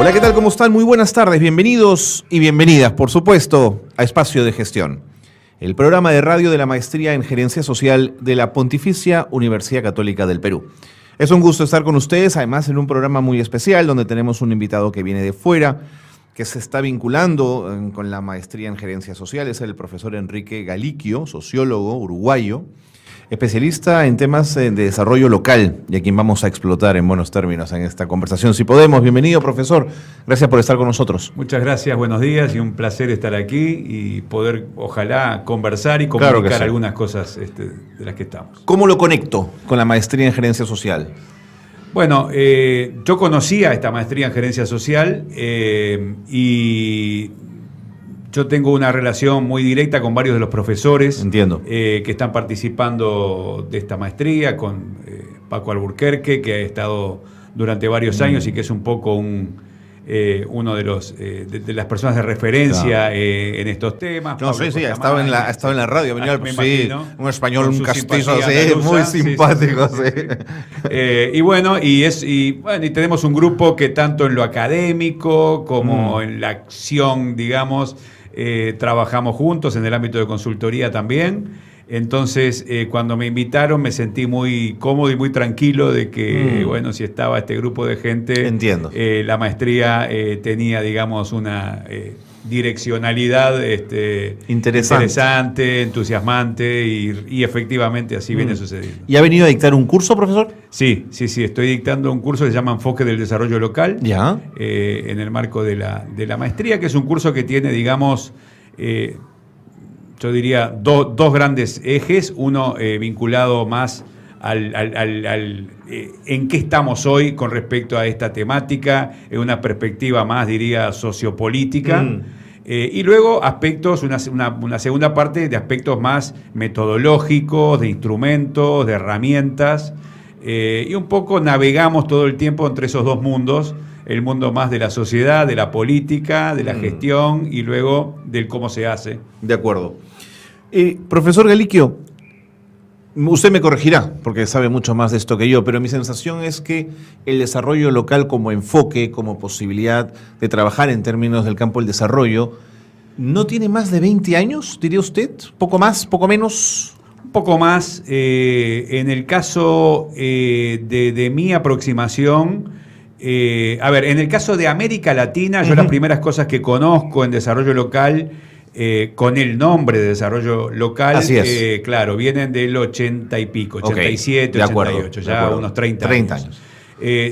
Hola, ¿qué tal? ¿Cómo están? Muy buenas tardes, bienvenidos y bienvenidas, por supuesto, a Espacio de Gestión, el programa de radio de la Maestría en Gerencia Social de la Pontificia Universidad Católica del Perú. Es un gusto estar con ustedes, además en un programa muy especial donde tenemos un invitado que viene de fuera, que se está vinculando con la Maestría en Gerencia Social, es el profesor Enrique Galiquio, sociólogo uruguayo, especialista en temas de desarrollo local y a quien vamos a explotar en buenos términos en esta conversación. Si podemos, bienvenido, profesor. Gracias por estar con nosotros. Muchas gracias, buenos días y un placer estar aquí y poder, ojalá, conversar y comunicar Claro que sí. algunas cosas de las que estamos. ¿Cómo lo conecto con la maestría en gerencia social? Bueno, yo conocía esta maestría en gerencia social y yo tengo una relación muy directa con varios de los profesores. Entiendo. Que están participando de esta maestría, con Paco Alburquerque, que ha estado durante varios años y que es un poco uno de los de las personas de referencia en estos temas. No, Pablo sí, ha estado en la radio, venía me sí, imagino, un español, con un su castizo, simpatía sí, andaluza, muy sí, simpático, sí. sí. Y bueno, y tenemos un grupo que tanto en lo académico como en la acción, digamos, trabajamos juntos en el ámbito de consultoría también. Entonces, cuando me invitaron me sentí muy cómodo y muy tranquilo de que, bueno, si estaba este grupo de gente, Entiendo. La maestría tenía, digamos, una direccionalidad interesante, entusiasmante y efectivamente así viene sucediendo. ¿Y ha venido a dictar un curso, profesor? Sí, estoy dictando un curso que se llama Enfoque del Desarrollo Local, Ya. en el marco de la maestría, que es un curso que tiene, digamos, yo diría, dos grandes ejes, uno vinculado más en qué estamos hoy con respecto a esta temática, en una perspectiva más, diría, sociopolítica, y luego aspectos, una segunda parte de aspectos más metodológicos, de instrumentos, de herramientas, y un poco navegamos todo el tiempo entre esos dos mundos, el mundo más de la sociedad, de la política, de la gestión y luego del cómo se hace. De acuerdo. Profesor Galiquio, usted me corregirá, porque sabe mucho más de esto que yo, pero mi sensación es que el desarrollo local como enfoque, como posibilidad de trabajar en términos del campo del desarrollo, ¿no tiene más de 20 años, diría usted? ¿Poco más, poco menos? Un poco más, en el caso de mi aproximación, a ver, en el caso de América Latina, yo las primeras cosas que conozco en desarrollo local, con el nombre de desarrollo local, así es. Claro, vienen del 80 y pico, 87, de acuerdo, 88, de ya acuerdo. unos 30 años.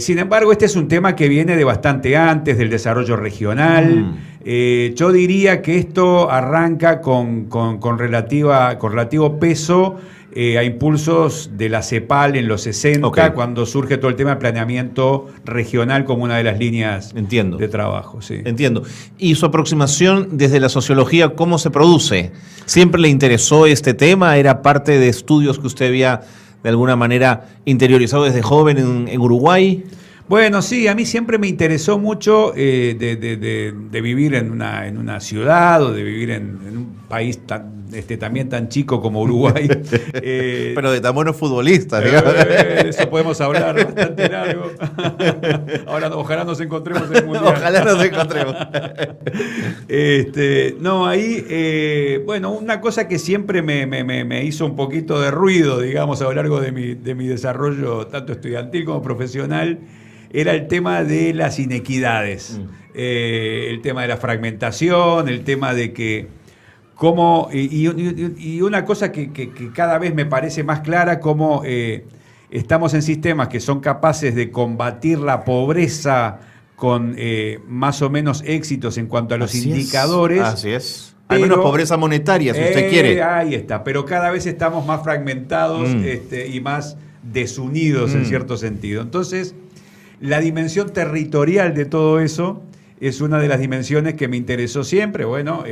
Sin embargo, este es un tema que viene de bastante antes del desarrollo regional. Yo diría que esto arranca con relativo peso a impulsos de la CEPAL en los 60, cuando surge todo el tema de planeamiento regional como una de las líneas de trabajo. Sí. Entiendo. ¿Y su aproximación desde la sociología, cómo se produce? ¿Siempre le interesó este tema? ¿Era parte de estudios que usted había de alguna manera interiorizado desde joven en Uruguay? Bueno, sí, a mí siempre me interesó mucho de vivir en una ciudad o de vivir en un país también tan chico como Uruguay. Pero de tan buenos futbolistas, digamos. Eso podemos hablar bastante largo. Ahora, ojalá nos encontremos en el Mundial. Ojalá nos encontremos. No, ahí, bueno, una cosa que siempre me hizo un poquito de ruido, digamos, a lo largo de mi desarrollo, tanto estudiantil como profesional, era el tema de las inequidades, el tema de la fragmentación, el tema de que cómo, y una cosa que cada vez me parece más clara, cómo estamos en sistemas que son capaces de combatir la pobreza con más o menos éxitos en cuanto a los indicadores. Así es. Al menos pobreza monetaria, si usted quiere. Ahí está, pero cada vez estamos más fragmentados y más desunidos en cierto sentido. Entonces, la dimensión territorial de todo eso es una de las dimensiones que me interesó siempre. Bueno,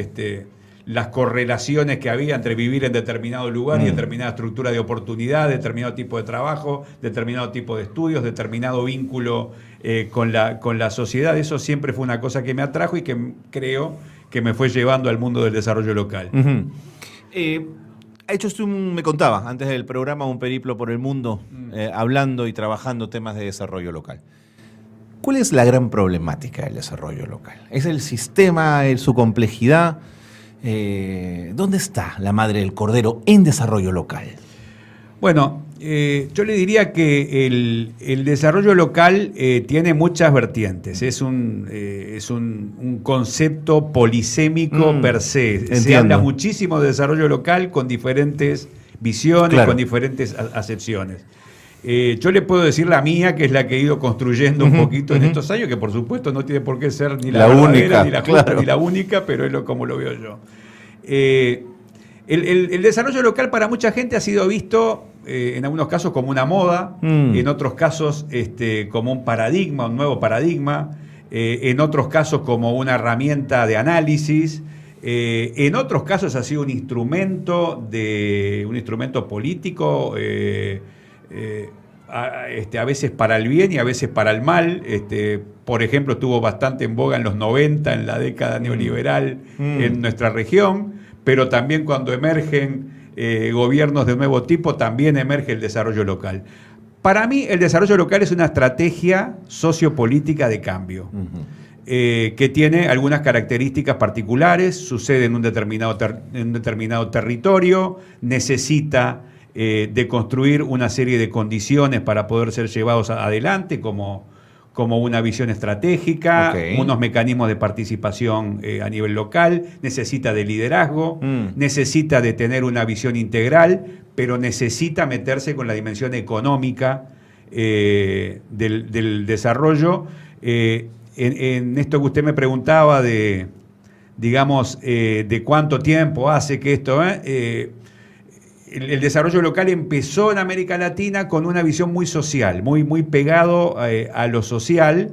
las correlaciones que había entre vivir en determinado lugar y determinada estructura de oportunidad, determinado tipo de trabajo, determinado tipo de estudios, determinado vínculo con la sociedad. Eso siempre fue una cosa que me atrajo y que creo que me fue llevando al mundo del desarrollo local. Ha hecho usted, me contaba antes del programa, un periplo por el mundo, hablando y trabajando temas de desarrollo local. ¿Cuál es la gran problemática del desarrollo local? ¿Es el sistema, su complejidad? ¿Dónde está la madre del cordero en desarrollo local? Bueno, yo le diría que el desarrollo local tiene muchas vertientes. Es un concepto polisémico per se. Entiendo. Se habla muchísimo de desarrollo local con diferentes visiones, Claro. con diferentes acepciones. Yo le puedo decir la mía, que es la que he ido construyendo un poquito en estos años, que por supuesto no tiene por qué ser ni la verdadera, única, ni la justa, claro. ni la única, pero es como lo veo yo. El desarrollo local para mucha gente ha sido visto en algunos casos como una moda, en otros casos como un paradigma, un nuevo paradigma, en otros casos como una herramienta de análisis, en otros casos ha sido un instrumento político, a veces para el bien y a veces para el mal. Por ejemplo, estuvo bastante en boga en los 90, en la década neoliberal en nuestra región, pero también cuando emergen gobiernos de nuevo tipo, también emerge el desarrollo local. Para mí, el desarrollo local es una estrategia sociopolítica de cambio. Que tiene algunas características particulares, sucede en un determinado territorio, necesita de construir una serie de condiciones para poder ser llevados adelante, como una visión estratégica, Okay. unos mecanismos de participación a nivel local, necesita de liderazgo, necesita de tener una visión integral, pero necesita meterse con la dimensión económica del desarrollo. En esto que usted me preguntaba de cuánto tiempo hace que esto... El desarrollo local empezó en América Latina con una visión muy social, muy pegado a lo social,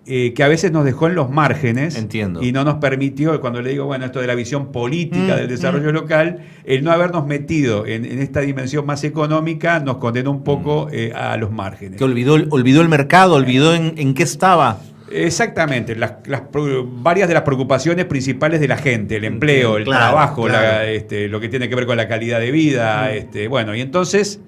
que a veces nos dejó en los márgenes. Entiendo. Y no nos permitió, cuando le digo, esto de la visión política del desarrollo local, el no habernos metido en esta dimensión más económica nos condenó un poco a los márgenes. Que olvidó el mercado, olvidó en qué estaba. Exactamente, varias de las preocupaciones principales de la gente, el empleo, el Claro, trabajo, claro. lo que tiene que ver con la calidad de vida. Y entonces,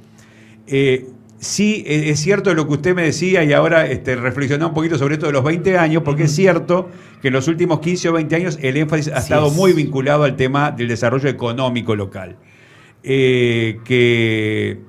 sí, es cierto lo que usted me decía, y ahora reflexioná un poquito sobre esto de los 20 años, porque es cierto que en los últimos 15 o 20 años el énfasis ha estado muy vinculado al tema del desarrollo económico local, que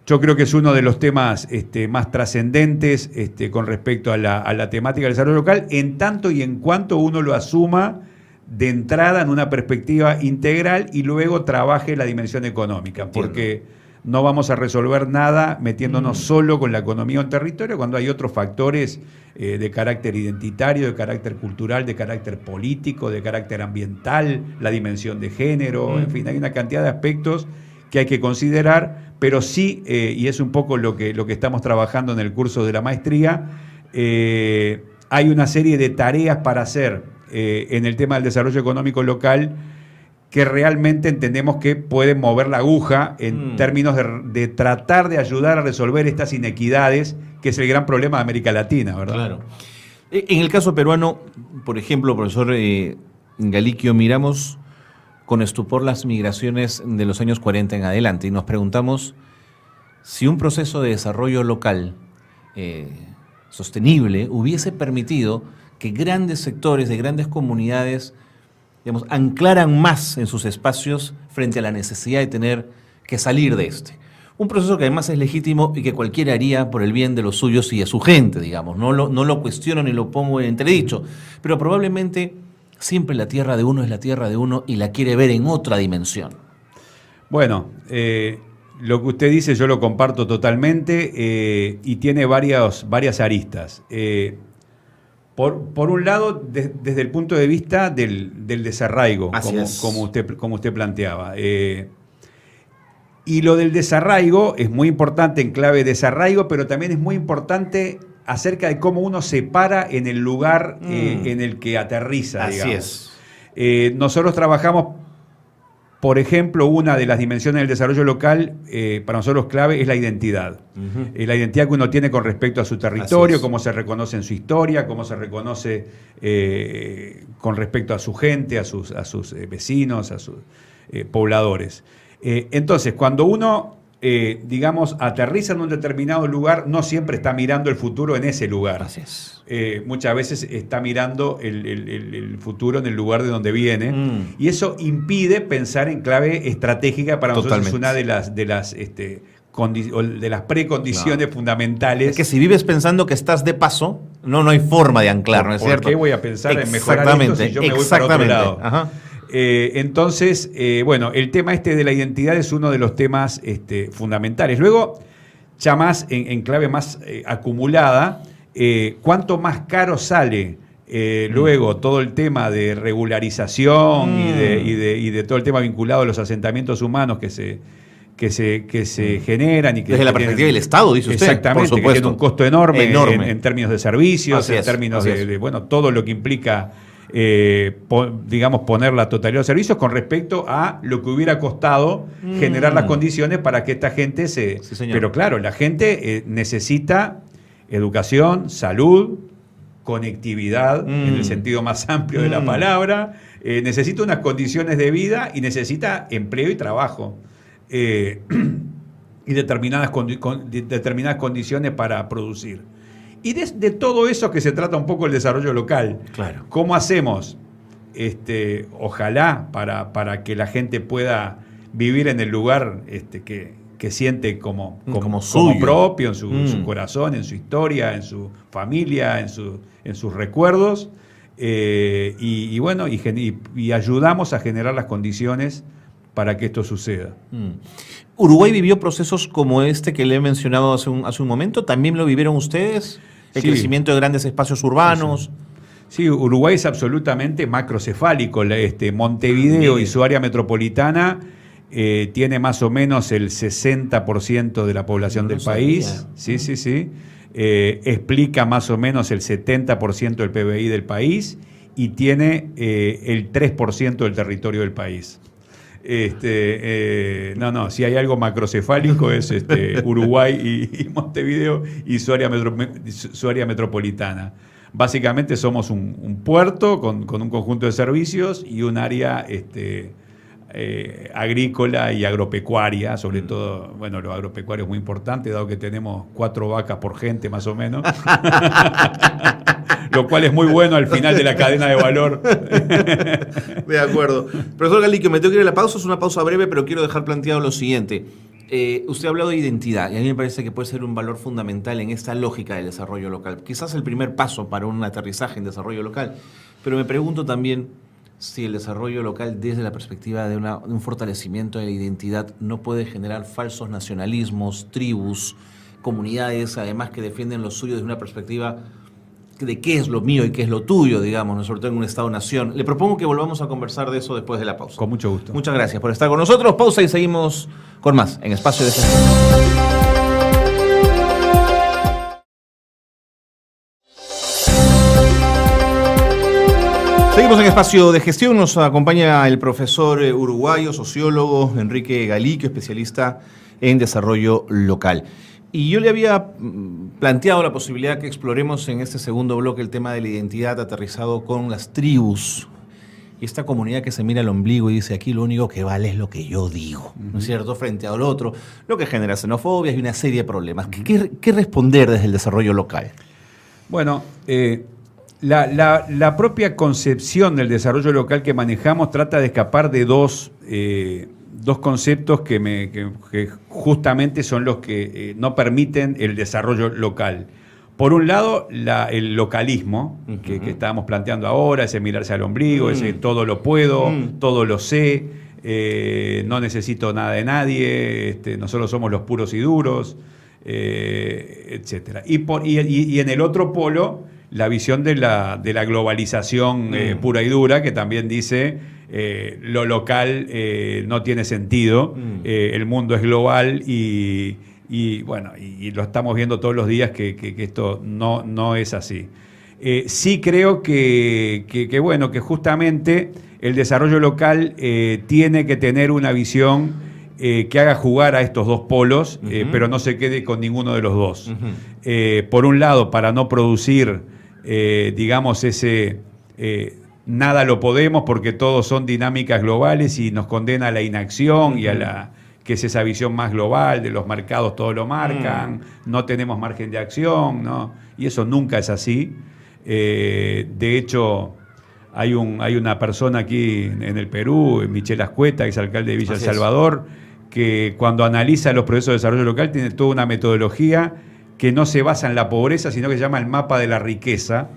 yo creo que es uno de los temas más trascendentes con respecto a la temática del desarrollo local, en tanto y en cuanto uno lo asuma de entrada en una perspectiva integral y luego trabaje la dimensión económica. Entiendo. Porque no vamos a resolver nada metiéndonos solo con la economía en territorio, cuando hay otros factores de carácter identitario, de carácter cultural, de carácter político, de carácter ambiental, la dimensión de género, en fin, hay una cantidad de aspectos que hay que considerar, pero sí, y es un poco lo que estamos trabajando en el curso de la maestría, hay una serie de tareas para hacer en el tema del desarrollo económico local que realmente entendemos que pueden mover la aguja en términos de tratar de ayudar a resolver estas inequidades, que es el gran problema de América Latina, ¿verdad? Claro. En el caso peruano, por ejemplo, profesor Galiquio, miramos con estupor las migraciones de los años 40 en adelante y nos preguntamos si un proceso de desarrollo local sostenible hubiese permitido que grandes sectores de grandes comunidades, digamos, anclaran más en sus espacios frente a la necesidad de tener que salir de este. Un proceso que además es legítimo y que cualquiera haría por el bien de los suyos y de su gente, digamos. No lo cuestiono ni lo pongo en entredicho, pero probablemente siempre la tierra de uno es la tierra de uno y la quiere ver en otra dimensión. Bueno, lo que usted dice yo lo comparto totalmente y tiene varias aristas. Por un lado, desde el punto de vista del desarraigo, como usted planteaba. Y lo del desarraigo es muy importante en clave de desarraigo, pero también es muy importante acerca de cómo uno se para en el lugar en el que aterriza, digamos. Así es. Nosotros trabajamos, por ejemplo, una de las dimensiones del desarrollo local, para nosotros clave, es la identidad. La identidad que uno tiene con respecto a su territorio, cómo se reconoce en su historia, cómo se reconoce con respecto a su gente, a sus vecinos, a sus pobladores. Entonces, cuando uno digamos, aterriza en un determinado lugar, no siempre está mirando el futuro en ese lugar. Así es. Muchas veces está mirando el futuro en el lugar de donde viene, y eso impide pensar en clave estratégica. Para nosotros es una de las precondiciones fundamentales. Es que si vives pensando que estás de paso, no hay forma de anclar, ¿no es cierto? ¿Por qué voy a pensar en mejorar esto si yo me voy para otro lado? Ajá. Entonces, bueno, el tema de la identidad es uno de los temas fundamentales. Luego, ya más en clave más acumulada, cuánto más caro sale luego todo el tema de regularización y de todo el tema vinculado a los asentamientos humanos que se generan y que desde la perspectiva del Estado, dice usted. Exactamente, por supuesto. que tiene un costo enorme. En términos de servicios, en términos de bueno, todo lo que implica digamos, poner la totalidad de los servicios con respecto a lo que hubiera costado generar las condiciones para que esta gente se... Sí, señor. Pero claro, la gente necesita educación, salud, conectividad, en el sentido más amplio de la palabra, necesita unas condiciones de vida y necesita empleo y trabajo. Y determinadas condiciones para producir. Y de todo eso que se trata un poco el desarrollo local. Claro. ¿Cómo hacemos? Ojalá para que la gente pueda vivir en el lugar que siente como propio, en su corazón, en su historia, en su familia, en sus recuerdos. Y bueno, y ayudamos a generar las condiciones para que esto suceda. ¿Uruguay vivió procesos como este que le he mencionado hace un momento? ¿También lo vivieron ustedes? ¿El crecimiento de grandes espacios urbanos? Sí, Uruguay es absolutamente macrocefálico. Montevideo y su área metropolitana tiene más o menos el 60% de la población del país. Sí. Explica más o menos el 70% del PBI del país y tiene el 3% del territorio del país. Si hay algo macrocefálico es Uruguay y Montevideo y su área metropolitana. Básicamente somos un puerto con un conjunto de servicios y un área agrícola y agropecuaria, sobre todo, bueno, lo agropecuario es muy importante, dado que tenemos 4 vacas por gente más o menos, lo cual es muy bueno al final de la cadena de valor. De acuerdo. Profesor Galiquio, me tengo que ir a la pausa, es una pausa breve, pero quiero dejar planteado lo siguiente. Usted ha hablado de identidad y a mí me parece que puede ser un valor fundamental en esta lógica del desarrollo local. Quizás el primer paso para un aterrizaje en desarrollo local, pero me pregunto también si el desarrollo local desde la perspectiva de un fortalecimiento de la identidad no puede generar falsos nacionalismos, tribus, comunidades, además que defienden lo suyo desde una perspectiva de qué es lo mío y qué es lo tuyo, digamos, ¿no? Sobre todo en un Estado-nación. Le propongo que volvamos a conversar de eso después de la pausa. Con mucho gusto. Muchas gracias por estar con nosotros. Pausa y seguimos con más en Espacio de Gestión. Seguimos en Espacio de Gestión. Nos acompaña el profesor uruguayo, sociólogo Enrique Galiquio, especialista en desarrollo local. Y yo le había planteado la posibilidad que exploremos en este segundo bloque el tema de la identidad aterrizado con las tribus y esta comunidad que se mira al ombligo y dice aquí lo único que vale es lo que yo digo, ¿no es cierto?, frente al otro, lo que genera xenofobia y una serie de problemas. ¿Qué responder desde el desarrollo local? Bueno, la propia concepción del desarrollo local que manejamos trata de escapar de dos conceptos que justamente son los que no permiten el desarrollo local. Por un lado, el localismo, que estábamos planteando ahora, ese mirarse al ombligo, ese todo lo puedo, todo lo sé, no necesito nada de nadie, nosotros somos los puros y duros, etc. Y en el otro polo, la visión de la globalización pura y dura, que también dice lo local no tiene sentido, el mundo es global y lo estamos viendo todos los días que esto no es así. Sí creo que justamente el desarrollo local tiene que tener una visión que haga jugar a estos dos polos, pero no se quede con ninguno de los dos. Por un lado, para no producir, digamos, ese... nada lo podemos porque todos son dinámicas globales y nos condena a la inacción y a que es esa visión más global de los mercados, todo lo marcan, no tenemos margen de acción, ¿no? Y eso nunca es así. De hecho, hay una persona aquí en el Perú, Michel Ascueta, exalcalde de Villa El Salvador, que cuando analiza los procesos de desarrollo local tiene toda una metodología que no se basa en la pobreza, sino que se llama el mapa de la riqueza,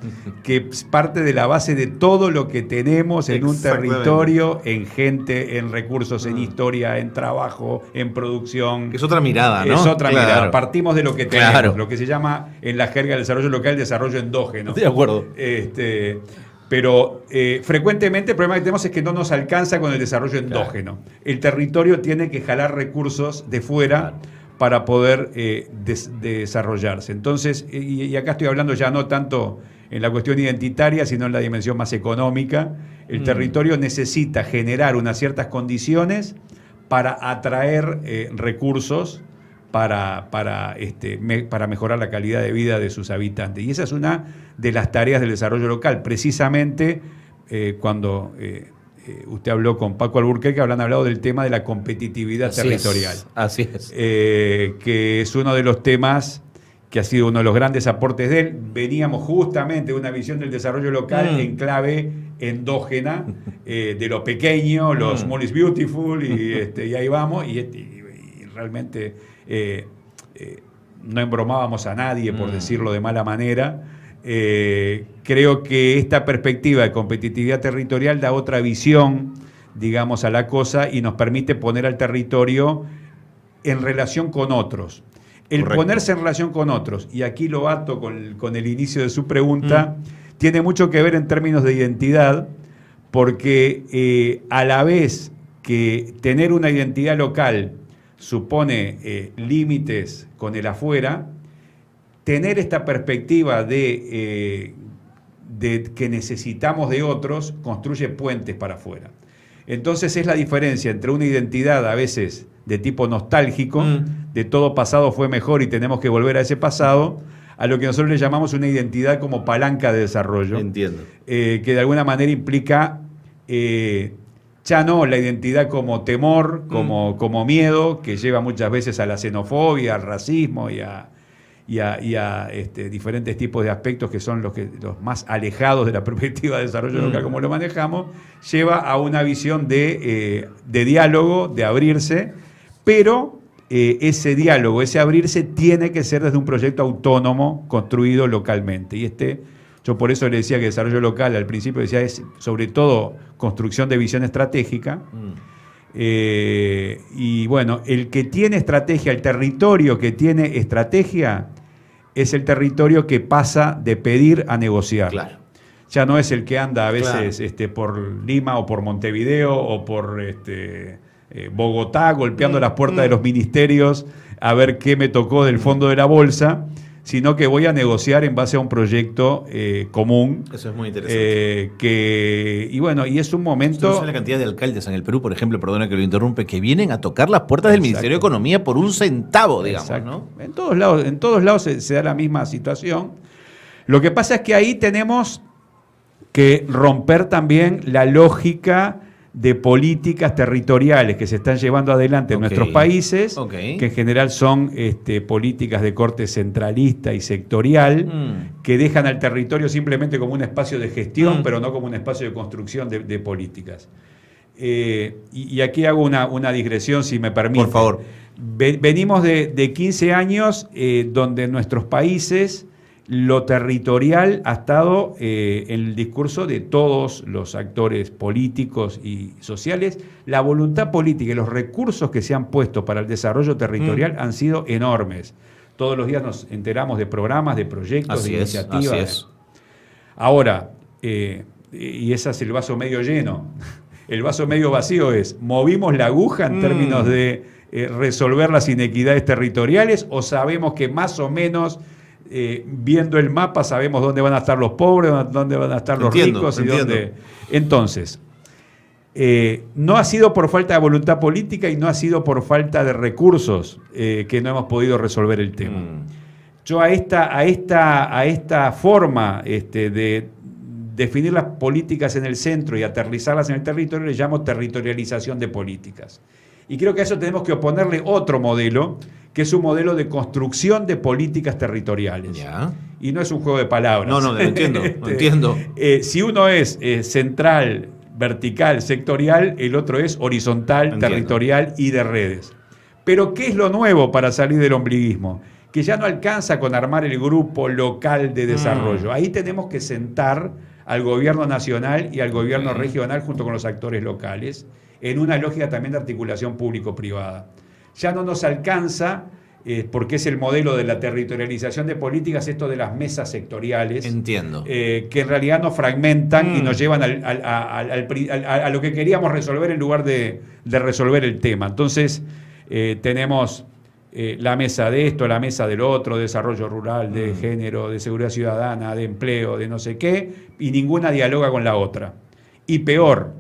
que parte de la base de todo lo que tenemos en un territorio, en gente, en recursos, en historia, en trabajo, en producción. Es otra mirada, ¿no? Es otra mirada. Partimos de lo que tenemos, lo que se llama en la jerga del desarrollo local desarrollo endógeno. Estoy de acuerdo. Pero frecuentemente el problema que tenemos es que no nos alcanza con el desarrollo endógeno. El territorio tiene que jalar recursos de fuera para poder desarrollarse. Entonces, y acá estoy hablando ya no tanto en la cuestión identitaria, sino en la dimensión más económica. El territorio necesita generar unas ciertas condiciones para atraer recursos para mejorar la calidad de vida de sus habitantes. Y esa es una de las tareas del desarrollo local. Precisamente cuando usted habló con Paco Alburquerque, habrán hablado del tema de la competitividad territorial. Así es. Que es uno de los temas que ha sido uno de los grandes aportes de él. Veníamos justamente de una visión del desarrollo local en clave endógena, de lo pequeño, los small is beautiful, y ahí vamos, y realmente no embromábamos a nadie, por decirlo de mala manera. Creo que esta perspectiva de competitividad territorial da otra visión, digamos, a la cosa y nos permite poner al territorio en relación con otros. El ponerse en relación con otros, y aquí lo ato con el inicio de su pregunta, tiene mucho que ver en términos de identidad, porque a la vez que tener una identidad local supone límites con el afuera, tener esta perspectiva de que necesitamos de otros construye puentes para afuera. Entonces es la diferencia entre una identidad a veces de tipo nostálgico, de todo pasado fue mejor y tenemos que volver a ese pasado, a lo que nosotros le llamamos una identidad como palanca de desarrollo. Entiendo. Que de alguna manera implica ya no la identidad como temor, como miedo, que lleva muchas veces a la xenofobia, al racismo y a diferentes tipos de aspectos que son los más alejados de la perspectiva de desarrollo local como lo manejamos, lleva a una visión de diálogo, de abrirse, pero ese diálogo, ese abrirse tiene que ser desde un proyecto autónomo construido localmente. Y yo por eso le decía que desarrollo local al principio decía es sobre todo construcción de visión estratégica. Y bueno, el que tiene estrategia, el territorio que tiene estrategia, es el territorio que pasa de pedir a negociar. Claro. Ya no es el que anda a veces por Lima o por Montevideo o por Bogotá golpeando las puertas de los ministerios a ver qué me tocó del fondo de la bolsa, sino que voy a negociar en base a un proyecto común. Eso es muy interesante. Y es un momento... ¿Usted sabe la cantidad de alcaldes en el Perú, por ejemplo, perdona que lo interrumpe, que vienen a tocar las puertas del Ministerio de Economía por un centavo, digamos, ¿no? En todos lados se da la misma situación. Lo que pasa es que ahí tenemos que romper también la lógica de políticas territoriales que se están llevando adelante en nuestros países, que en general son políticas de corte centralista y sectorial, que dejan al territorio simplemente como un espacio de gestión, pero no como un espacio de construcción de políticas. Y aquí hago una digresión, si me permite. Por favor. Venimos de 15 años donde en nuestros países lo territorial ha estado en el discurso de todos los actores políticos y sociales. La voluntad política y los recursos que se han puesto para el desarrollo territorial han sido enormes. Todos los días nos enteramos de programas, de proyectos, de iniciativas. Así es. Ahora, y ese es el vaso medio lleno. El vaso medio vacío es, ¿movimos la aguja en términos de resolver las inequidades territoriales o sabemos que más o menos... viendo el mapa sabemos dónde van a estar los pobres, dónde van a estar los ricos y dónde. Entonces, no ha sido por falta de voluntad política y no ha sido por falta de recursos que no hemos podido resolver el tema. Yo a esta forma de definir las políticas en el centro y aterrizarlas en el territorio le llamo territorialización de políticas. Y creo que a eso tenemos que oponerle otro modelo, que es un modelo de construcción de políticas territoriales. Ya. Y no es un juego de palabras. No, lo entiendo, lo entiendo. Si uno es central, vertical, sectorial, el otro es horizontal, Entiendo. territorial y de redes. Pero ¿qué es lo nuevo para salir del ombliguismo? Que ya no alcanza con armar el grupo local de desarrollo. Ahí tenemos que sentar al gobierno nacional y al gobierno regional junto con los actores locales en una lógica también de articulación público-privada. Ya no nos alcanza, porque es el modelo de la territorialización de políticas, esto de las mesas sectoriales. Entiendo. Que en realidad nos fragmentan y nos llevan a lo que queríamos resolver en lugar de resolver el tema. Entonces, tenemos la mesa de esto, la mesa del otro, de desarrollo rural, de género, de seguridad ciudadana, de empleo, de no sé qué, y ninguna dialoga con la otra. Y peor,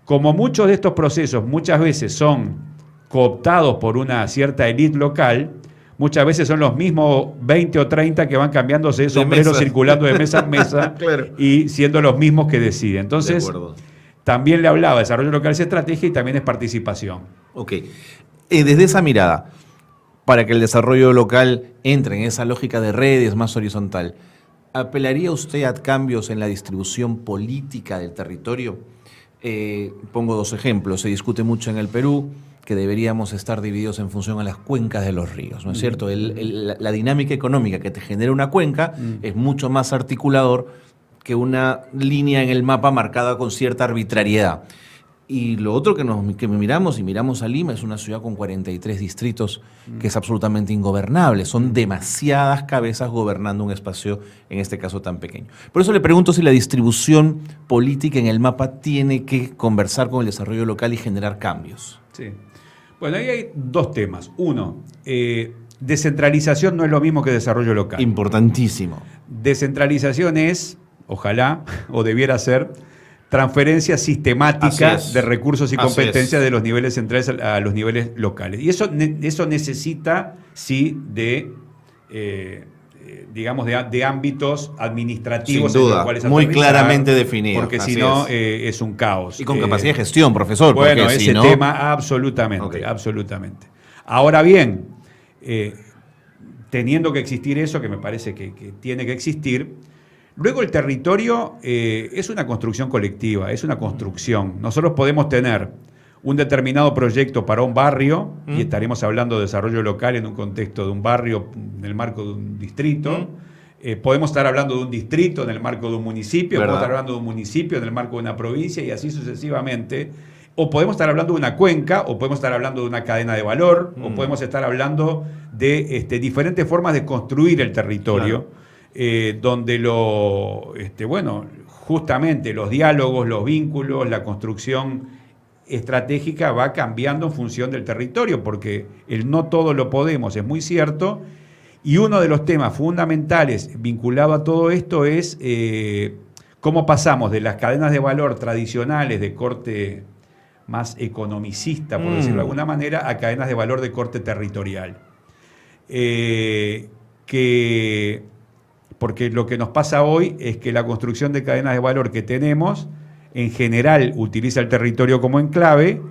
como muchos de estos procesos muchas veces son cooptados por una cierta élite local, muchas veces son los mismos 20 o 30 que van cambiándose de sombrero, circulando de mesa en mesa Claro. y siendo los mismos que deciden. Entonces, De acuerdo. también le hablaba, desarrollo local es estrategia y también es participación. Ok. Desde esa mirada, para que el desarrollo local entre en esa lógica de redes más horizontal, ¿apelaría usted a cambios en la distribución política del territorio? Pongo dos ejemplos. Se discute mucho en el Perú que deberíamos estar divididos en función a las cuencas de los ríos, ¿no es cierto? La dinámica económica que te genera una cuenca es mucho más articulador que una línea en el mapa marcada con cierta arbitrariedad. Y lo otro que miramos a Lima, es una ciudad con 43 distritos que es absolutamente ingobernable. Son demasiadas cabezas gobernando un espacio, en este caso, tan pequeño. Por eso le pregunto si la distribución política en el mapa tiene que conversar con el desarrollo local y generar cambios. Sí. Bueno, ahí hay dos temas. Uno, descentralización no es lo mismo que desarrollo local. Importantísimo. Descentralización es, ojalá, o debiera ser, transferencia sistemática de recursos y competencias de los niveles centrales a los niveles locales. Y eso necesita, sí, digamos, de ámbitos administrativos sin duda, en los cuales muy aterrizar, claramente definidos. porque si no es un caos. Y con capacidad de gestión, profesor. Bueno, porque ese si no... tema absolutamente, Okay. absolutamente. Ahora bien, teniendo que existir eso, que me parece que tiene que existir, luego el territorio es una construcción colectiva, es una construcción. Nosotros podemos tener un determinado proyecto para un barrio, y estaremos hablando de desarrollo local en un contexto de un barrio, en el marco de un distrito. Podemos estar hablando de un distrito en el marco de un municipio, ¿verdad? podemos estar hablando de un municipio en el marco de una provincia y así sucesivamente. O podemos estar hablando de una cuenca, o podemos estar hablando de una cadena de valor, o podemos estar hablando de diferentes formas de construir el territorio. Claro. Donde justamente los diálogos, los vínculos, la construcción estratégica va cambiando en función del territorio, porque el no todo lo podemos es muy cierto, y uno de los temas fundamentales vinculado a todo esto es cómo pasamos de las cadenas de valor tradicionales de corte más economicista, por decirlo de alguna manera, a cadenas de valor de corte territorial. Porque lo que nos pasa hoy es que la construcción de cadenas de valor que tenemos, en general, utiliza el territorio como enclave.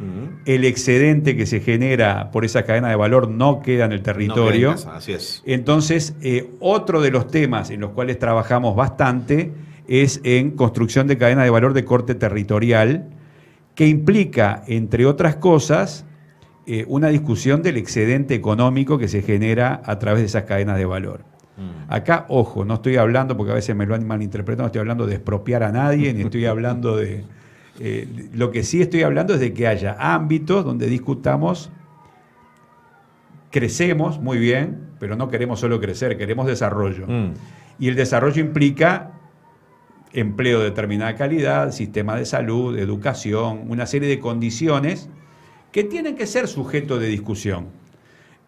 El excedente que se genera por esa cadena de valor no queda en el territorio. No queda en casa, así es. Entonces, otro de los temas en los cuales trabajamos bastante es en construcción de cadenas de valor de corte territorial, que implica, entre otras cosas, una discusión del excedente económico que se genera a través de esas cadenas de valor. Acá, ojo, no estoy hablando, porque a veces me lo han malinterpretado, no estoy hablando de expropiar a nadie, ni estoy hablando de... lo que sí estoy hablando es de que haya ámbitos donde discutamos, crecemos muy bien, pero no queremos solo crecer, queremos desarrollo. Y el desarrollo implica empleo de determinada calidad, sistema de salud, educación, una serie de condiciones que tienen que ser sujeto de discusión.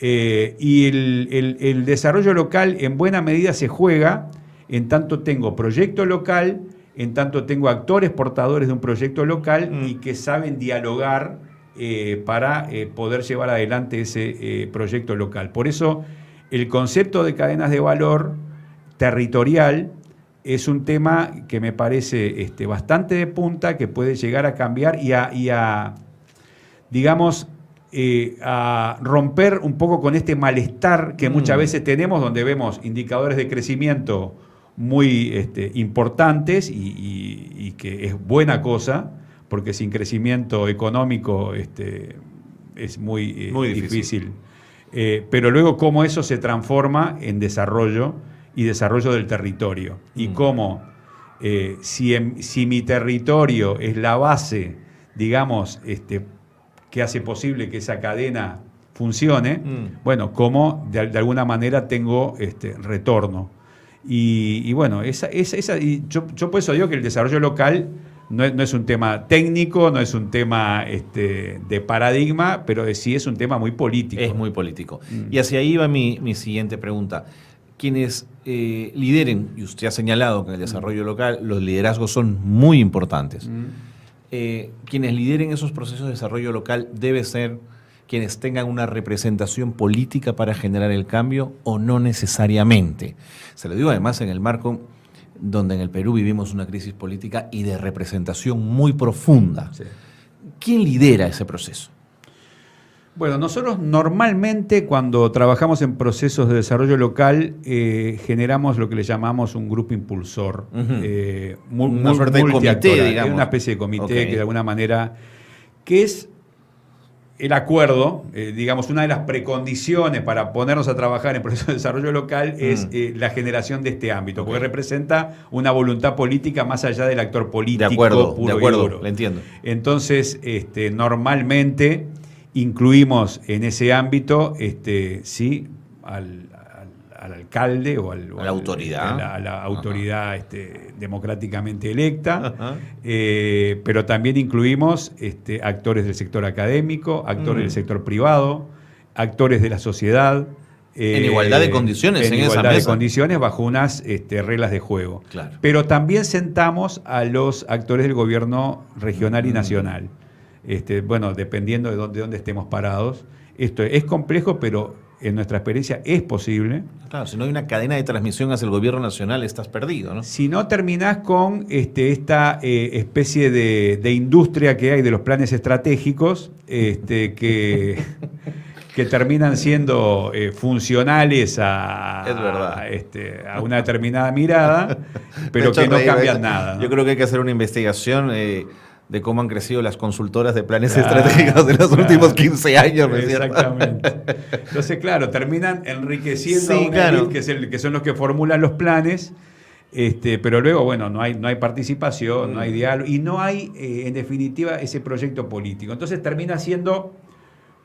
Y el desarrollo local en buena medida se juega en tanto tengo proyecto local, en tanto tengo actores portadores de un proyecto local y que saben dialogar para poder llevar adelante ese proyecto local. Por eso el concepto de cadenas de valor territorial es un tema que me parece bastante de punta, que puede llegar a cambiar y a digamos, a romper un poco con este malestar que muchas veces tenemos, donde vemos indicadores de crecimiento muy importantes y que es buena cosa, porque sin crecimiento económico es muy difícil. Pero luego cómo eso se transforma en desarrollo y desarrollo del territorio. Y cómo si mi territorio es la base, digamos, que hace posible que esa cadena funcione, bueno, cómo de alguna manera tengo retorno. Y bueno, yo por eso digo que el desarrollo local no es un tema técnico, no es un tema de paradigma, pero sí es un tema muy político. Es muy político. Y hacia ahí va mi siguiente pregunta. Quienes lideren, y usted ha señalado que en el desarrollo local los liderazgos son muy importantes, quienes lideren esos procesos de desarrollo local debe ser quienes tengan una representación política para generar el cambio o no necesariamente. Se lo digo además en el marco donde en el Perú vivimos una crisis política y de representación muy profunda. Sí. ¿Quién lidera ese proceso? Bueno, nosotros normalmente cuando trabajamos en procesos de desarrollo local generamos lo que le llamamos un grupo impulsor. Una suerte de comité, digamos. Una especie de comité que de alguna manera, que es el acuerdo, digamos, una de las precondiciones para ponernos a trabajar en procesos de desarrollo local es la generación de este ámbito, porque representa una voluntad política más allá del actor político. De acuerdo, puro le entiendo. Entonces, normalmente incluimos en ese ámbito, sí, al alcalde o a la autoridad, la autoridad democráticamente electa, pero también incluimos actores del sector académico, actores del sector privado, actores de la sociedad. En igualdad de condiciones en esa mesa. En igualdad de condiciones bajo unas reglas de juego. Claro. Pero también sentamos a los actores del gobierno regional y nacional. Bueno, dependiendo de dónde estemos parados. Esto es complejo, pero en nuestra experiencia es posible. Claro, si no hay una cadena de transmisión hacia el gobierno nacional, estás perdido, ¿no? Si no terminás con esta especie de industria que hay de los planes estratégicos, que terminan siendo funcionales a una determinada mirada, pero que no cambian nada, ¿no? Yo creo que hay que hacer una investigación de cómo han crecido las consultoras de planes estratégicos en los últimos 15 años, ¿no es cierto? Exactamente. Entonces, claro, terminan enriqueciendo a una élite, que son los que formulan los planes, pero luego, bueno, no hay participación, no hay diálogo, y no hay, en definitiva, ese proyecto político. Entonces termina siendo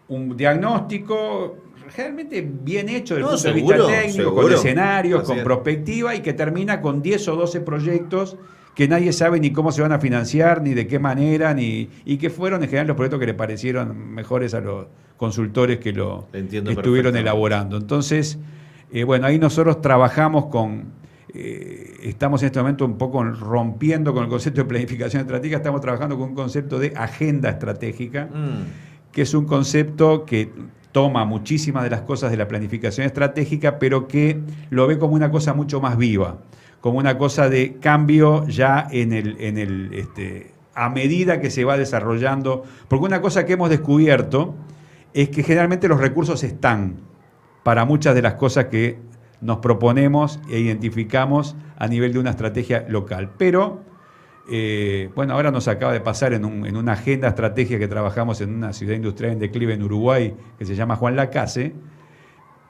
un diagnóstico realmente bien hecho desde el punto de vista técnico, con escenarios, con prospectiva, y que termina con 10 o 12 proyectos que nadie sabe ni cómo se van a financiar, ni de qué manera, y que fueron en general los proyectos que le parecieron mejores a los consultores que lo estuvieron elaborando. Entonces, bueno, ahí nosotros trabajamos estamos en este momento un poco rompiendo con el concepto de planificación estratégica, estamos trabajando con un concepto de agenda estratégica, que es un concepto que toma muchísimas de las cosas de la planificación estratégica, pero que lo ve como una cosa mucho más viva, como una cosa de cambio ya a medida que se va desarrollando. Porque una cosa que hemos descubierto es que generalmente los recursos están para muchas de las cosas que nos proponemos e identificamos a nivel de una estrategia local. Pero, bueno, ahora nos acaba de pasar en una agenda estratégica que trabajamos en una ciudad industrial en declive en Uruguay, que se llama Juan Lacase,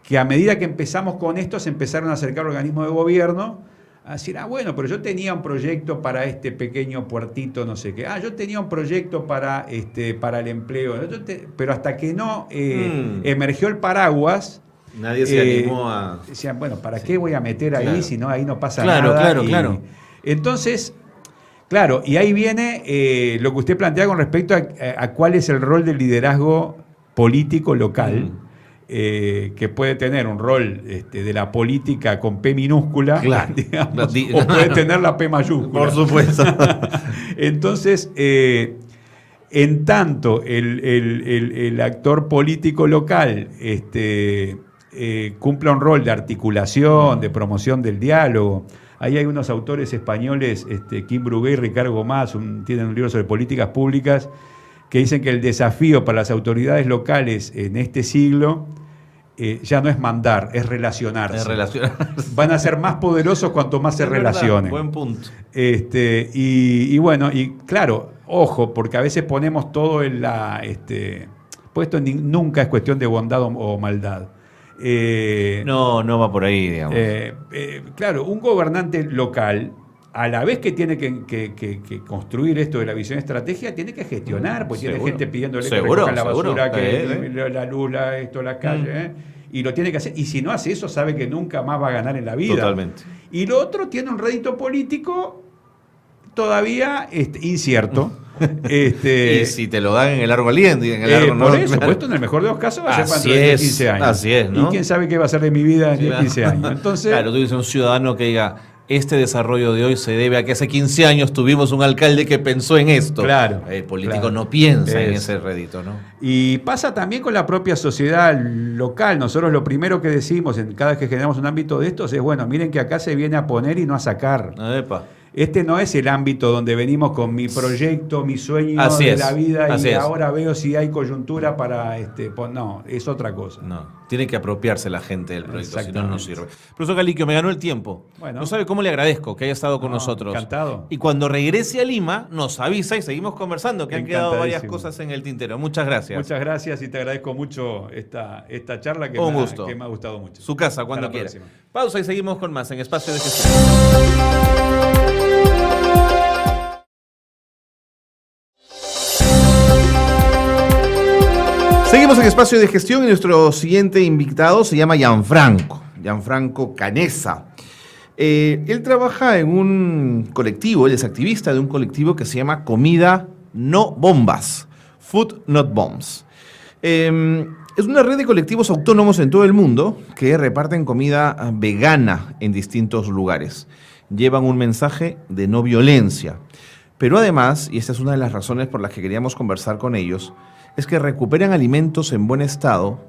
que a medida que empezamos con esto se empezaron a acercar organismos de gobierno a decir, bueno, pero yo tenía un proyecto para este pequeño puertito, no sé qué. Yo tenía un proyecto para el empleo. Pero hasta que no emergió el paraguas, nadie se animó a... Decían, bueno, ¿para qué voy a meter ahí si no ahí no pasa nada? Claro. Entonces, claro, y ahí viene lo que usted plantea con respecto a cuál es el rol del liderazgo político local. Que puede tener un rol de la política con P minúscula, digamos, o puede tener la P mayúscula. Por supuesto. Entonces, en tanto el actor político local cumpla un rol de articulación, de promoción del diálogo. Ahí hay unos autores españoles, Kim Brugué y Ricardo Gomás, tienen un libro sobre políticas públicas, que dicen que el desafío para las autoridades locales en este siglo ya no es mandar, es relacionarse. Van a ser más poderosos cuanto más se relacionen. Buen punto. Y bueno, y claro, ojo, porque a veces ponemos todo en la... pues esto nunca es cuestión de bondad o maldad. No va por ahí, digamos. Claro, un gobernante local, a la vez que tiene que construir esto de la visión estratégica, tiene que gestionar, porque tiene gente pidiéndole que recojan la basura, que la luz, la calle, y lo tiene que hacer. Y si no hace eso, sabe que nunca más va a ganar en la vida. Totalmente. Y lo otro tiene un rédito político todavía incierto. Y si te lo dan en el largo aliento y en el largo por eso, puesto en el mejor de los casos va a ser dentro de 15 años. Así es, ¿no? Y quién sabe qué va a ser de mi vida en 15 años. Entonces, claro, tú dices un ciudadano que diga, este desarrollo de hoy se debe a que hace 15 años tuvimos un alcalde que pensó en esto. Claro. El político no piensa en ese rédito, ¿no? Y pasa también con la propia sociedad local. Nosotros lo primero que decimos cada vez que generamos un ámbito de estos es, bueno, miren que acá se viene a poner y no a sacar. Epa. Este no es el ámbito donde venimos con mi proyecto, mi sueño de la vida y ahora veo si hay coyuntura para... no, es otra cosa. No, tiene que apropiarse la gente del proyecto, si no, no sirve. Profesor Caliquio, me ganó el tiempo. Bueno, no sabe cómo le agradezco que haya estado con nosotros. Encantado. Y cuando regrese a Lima, nos avisa y seguimos conversando, que han quedado varias cosas en el tintero. Muchas gracias. Muchas gracias y te agradezco mucho esta charla que, que me ha gustado mucho. Su casa, cuando quiera. Próxima. Pausa y seguimos con más en Espacio de Gestión. Seguimos en Espacio de Gestión y nuestro siguiente invitado se llama Gianfranco Canessa. Él trabaja en un colectivo, él es activista de un colectivo que se llama Comida No Bombas, Food Not Bombs. Es una red de colectivos autónomos en todo el mundo que reparten comida vegana en distintos lugares. Llevan un mensaje de no violencia. Pero además, y esta es una de las razones por las que queríamos conversar con ellos, es que recuperan alimentos en buen estado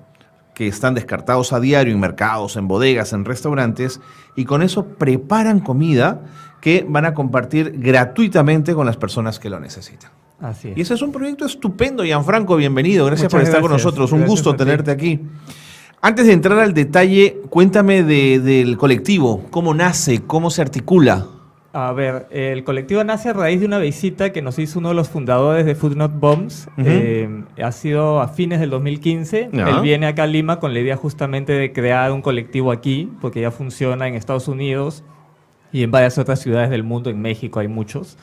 que están descartados a diario en mercados, en bodegas, en restaurantes, y con eso preparan comida que van a compartir gratuitamente con las personas que lo necesitan. Así es. Y ese es un proyecto estupendo, Gianfranco, bienvenido. Gracias por estar con nosotros. Un gusto tenerte aquí. Antes de entrar al detalle, cuéntame del colectivo, cómo nace, cómo se articula. A ver, el colectivo nace a raíz de una visita que nos hizo uno de los fundadores de Food Not Bombs. Ha sido a fines del 2015. Ya. Él viene acá a Lima con la idea justamente de crear un colectivo aquí, porque ya funciona en Estados Unidos y en varias otras ciudades del mundo. En México hay muchos.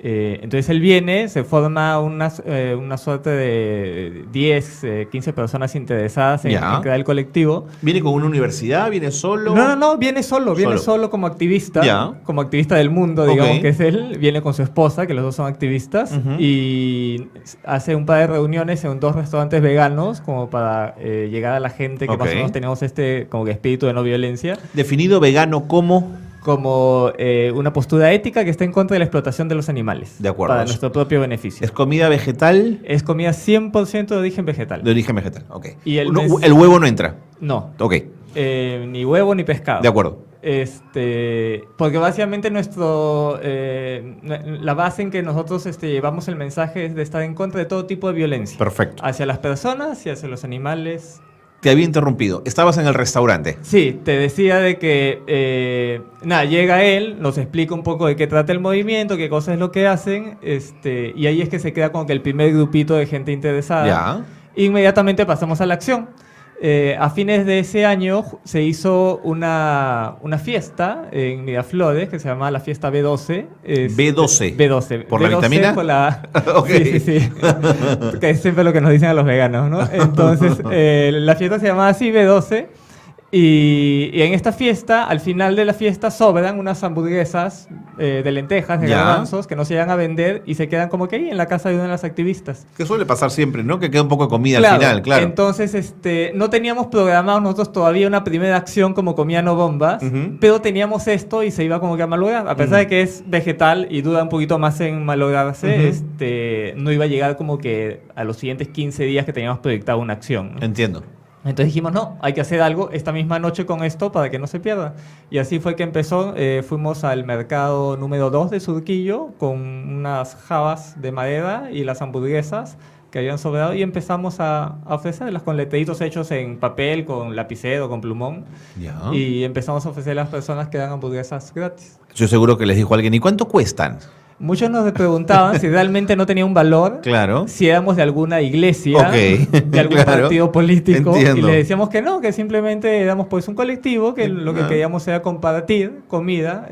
Entonces él viene, se forma una suerte de 10, 15 personas interesadas en crear el colectivo. ¿Viene con una universidad? ¿Viene solo? No, viene solo como activista, como activista del mundo, digamos que es él. Viene con su esposa, que los dos son activistas, y hace un par de reuniones en 2 restaurantes veganos como para llegar a la gente que más o menos tenemos como que espíritu de no violencia. Definido vegano como una postura ética que está en contra de la explotación de los animales. De acuerdo. Para nuestro propio beneficio. ¿Es comida vegetal? Es comida 100% de origen vegetal. De origen vegetal, ok. Y el huevo no entra. No. Ok. Ni huevo ni pescado. De acuerdo. Porque básicamente la base en que nosotros llevamos el mensaje es de estar en contra de todo tipo de violencia. Perfecto. Hacia las personas y hacia los animales. Te había interrumpido. Estabas en el restaurante. Sí, te decía de que llega él, nos explica un poco de qué trata el movimiento, qué cosas es lo que hacen, y ahí es que se queda como que el primer grupito de gente interesada. Ya. Inmediatamente pasamos a la acción. A fines de ese año se hizo una fiesta en Miraflores que se llamaba la fiesta B12. B12. B12. ¿Por B12 la vitamina? Por la... Okay. Sí. Que es siempre lo que nos dicen a los veganos, ¿no? Entonces, la fiesta se llamaba así, B12. Y en esta fiesta, al final de la fiesta, sobran unas hamburguesas de lentejas, de garbanzos, que no se llegan a vender y se quedan como que ahí en la casa de una de las activistas. Que suele pasar siempre, ¿no? Que queda un poco de comida al final, claro. Entonces, no teníamos programado nosotros todavía una primera acción como Comida No Bombas, pero teníamos esto y se iba como que a malograr. A pesar de que es vegetal y duda un poquito más en malograrse, no iba a llegar como que a los siguientes 15 días que teníamos proyectado una acción, ¿no? Entiendo. Entonces dijimos, no, hay que hacer algo esta misma noche con esto para que no se pierda. Y así fue que empezó. Fuimos al mercado número 2 de Surquillo con unas jabas de madera y las hamburguesas que habían sobrado y empezamos a ofrecerlas con letreritos hechos en papel, con lapicero, con plumón. Ya. Y empezamos a ofrecer a las personas que dan hamburguesas gratis. Yo seguro que les dijo alguien, ¿y cuánto cuestan? Muchos nos preguntaban si realmente no tenía un valor, Claro. si éramos de alguna iglesia, Ok. de algún Claro. partido político, Entiendo. y le decíamos que no, que simplemente éramos pues un colectivo, que lo que queríamos era compartir comida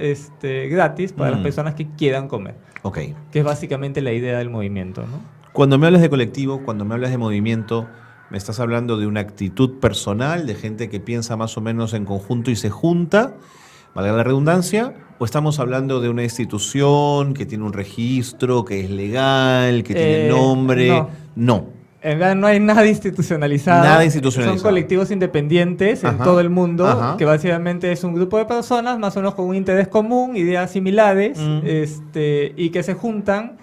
gratis para las personas que quieran comer, Ok. que es básicamente la idea del movimiento, ¿no? Cuando me hablas de colectivo, cuando me hablas de movimiento, ¿me estás hablando de una actitud personal, de gente que piensa más o menos en conjunto y se junta, valga la redundancia? ¿O estamos hablando de una institución que tiene un registro, que es legal, que tiene nombre? No. En realidad no hay nada institucionalizado. Nada institucionalizado. Son colectivos independientes en Ajá. todo el mundo, Ajá. que básicamente es un grupo de personas más o menos con un interés común, ideas similares, y que se juntan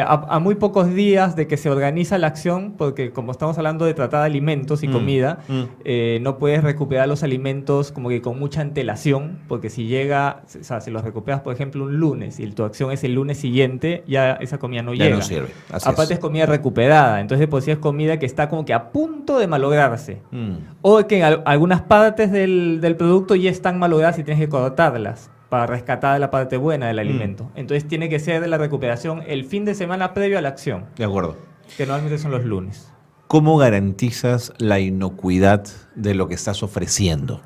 a muy pocos días de que se organiza la acción, porque como estamos hablando de tratar alimentos y comida, no puedes recuperar los alimentos como que con mucha antelación, porque si llega, o sea, si los recuperas, por ejemplo, un lunes y tu acción es el lunes siguiente, ya esa comida no Ya llega. no sirve. Así Aparte es comida recuperada, entonces pues sí es comida que está como que a punto de malograrse. O que en algunas partes del producto ya están malogradas y tienes que cortarlas para rescatar la parte buena del alimento. Entonces tiene que ser de la recuperación el fin de semana previo a la acción, De acuerdo. que normalmente son los lunes. ¿Cómo garantizas la inocuidad de lo que estás ofreciendo?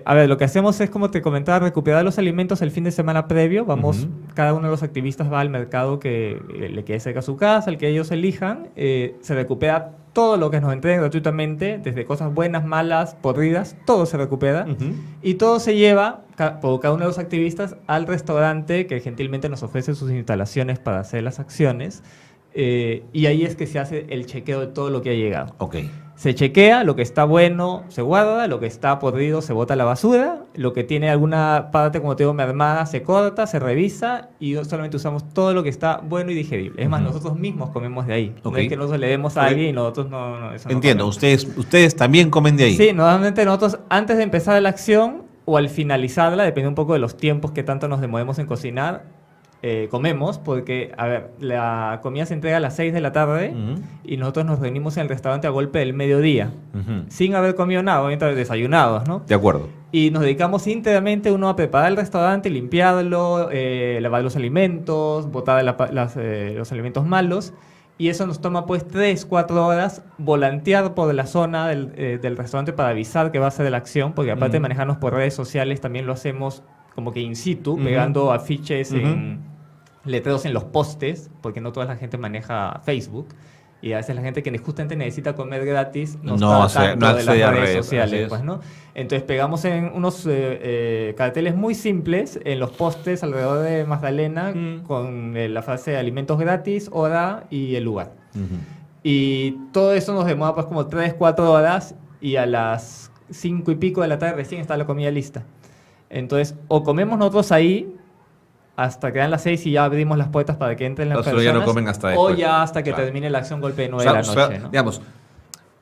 A ver, lo que hacemos es, como te comentaba, recuperar los alimentos el fin de semana previo. Vamos, cada uno de los activistas va al mercado que le quede cerca a su casa, el que ellos elijan. Se recupera todo lo que nos entreguen gratuitamente, desde cosas buenas, malas, podridas, todo se recupera. Y todo se lleva, por cada uno de los activistas, al restaurante que gentilmente nos ofrece sus instalaciones para hacer las acciones. Y ahí es que se hace el chequeo de todo lo que ha llegado. Ok. Se chequea, lo que está bueno se guarda, lo que está podrido se bota a la basura, lo que tiene alguna parte, como te digo, mermada, se corta, se revisa y solamente usamos todo lo que está bueno y digerible. Es más, nosotros mismos comemos de ahí. Ok. No es que nosotros le demos a alguien y nosotros no eso no Entiendo, comemos. ustedes también comen de ahí. Sí, normalmente nosotros antes de empezar la acción o al finalizarla, depende un poco de los tiempos que tanto nos demoremos en cocinar, comemos, porque, a ver, la comida se entrega a las 6 de la tarde y nosotros nos reunimos en el restaurante a golpe del mediodía, sin haber comido nada, obviamente desayunados, ¿no? De acuerdo. Y nos dedicamos íntegramente uno a preparar el restaurante, limpiarlo, lavar los alimentos, botar los alimentos malos. Y eso nos toma pues 3-4 horas volantear por la zona del restaurante para avisar que va a ser la acción, porque aparte de manejarnos por redes sociales, también lo hacemos como que in situ, pegando afiches letreros en los postes, porque no toda la gente maneja Facebook. Y a veces la gente que justamente necesita comer gratis no está tanto de las redes sociales, pues, ¿no? Entonces pegamos en unos carteles muy simples en los postes alrededor de Magdalena con la frase alimentos gratis, hora y el lugar. Y todo eso nos demora pues como 3-4 horas y a las 5 y pico de la tarde recién está la comida lista. Entonces o comemos nosotros ahí hasta que dan las 6 y ya abrimos las puertas para que entren las personas. Ya no comen hasta o después. ya hasta que Claro. termine la acción golpe de 9 de la noche, ¿no? Digamos,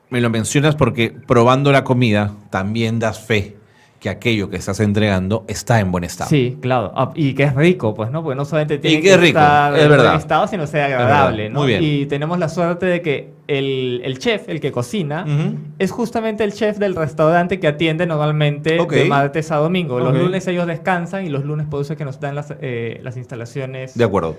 me lo mencionas porque probando la comida también das fe que aquello que estás entregando está en buen estado. Sí, claro. Y que es rico, pues, ¿no? Porque no solamente tiene que es rico, estar es en verdad. buen estado, sino ser agradable, verdad. ¿no? Muy bien. Y tenemos la suerte de que el chef, el que cocina, es justamente el chef del restaurante que atiende normalmente Ok. de martes a domingo. Los Ok. lunes ellos descansan y los lunes por eso es que nos dan las instalaciones De acuerdo.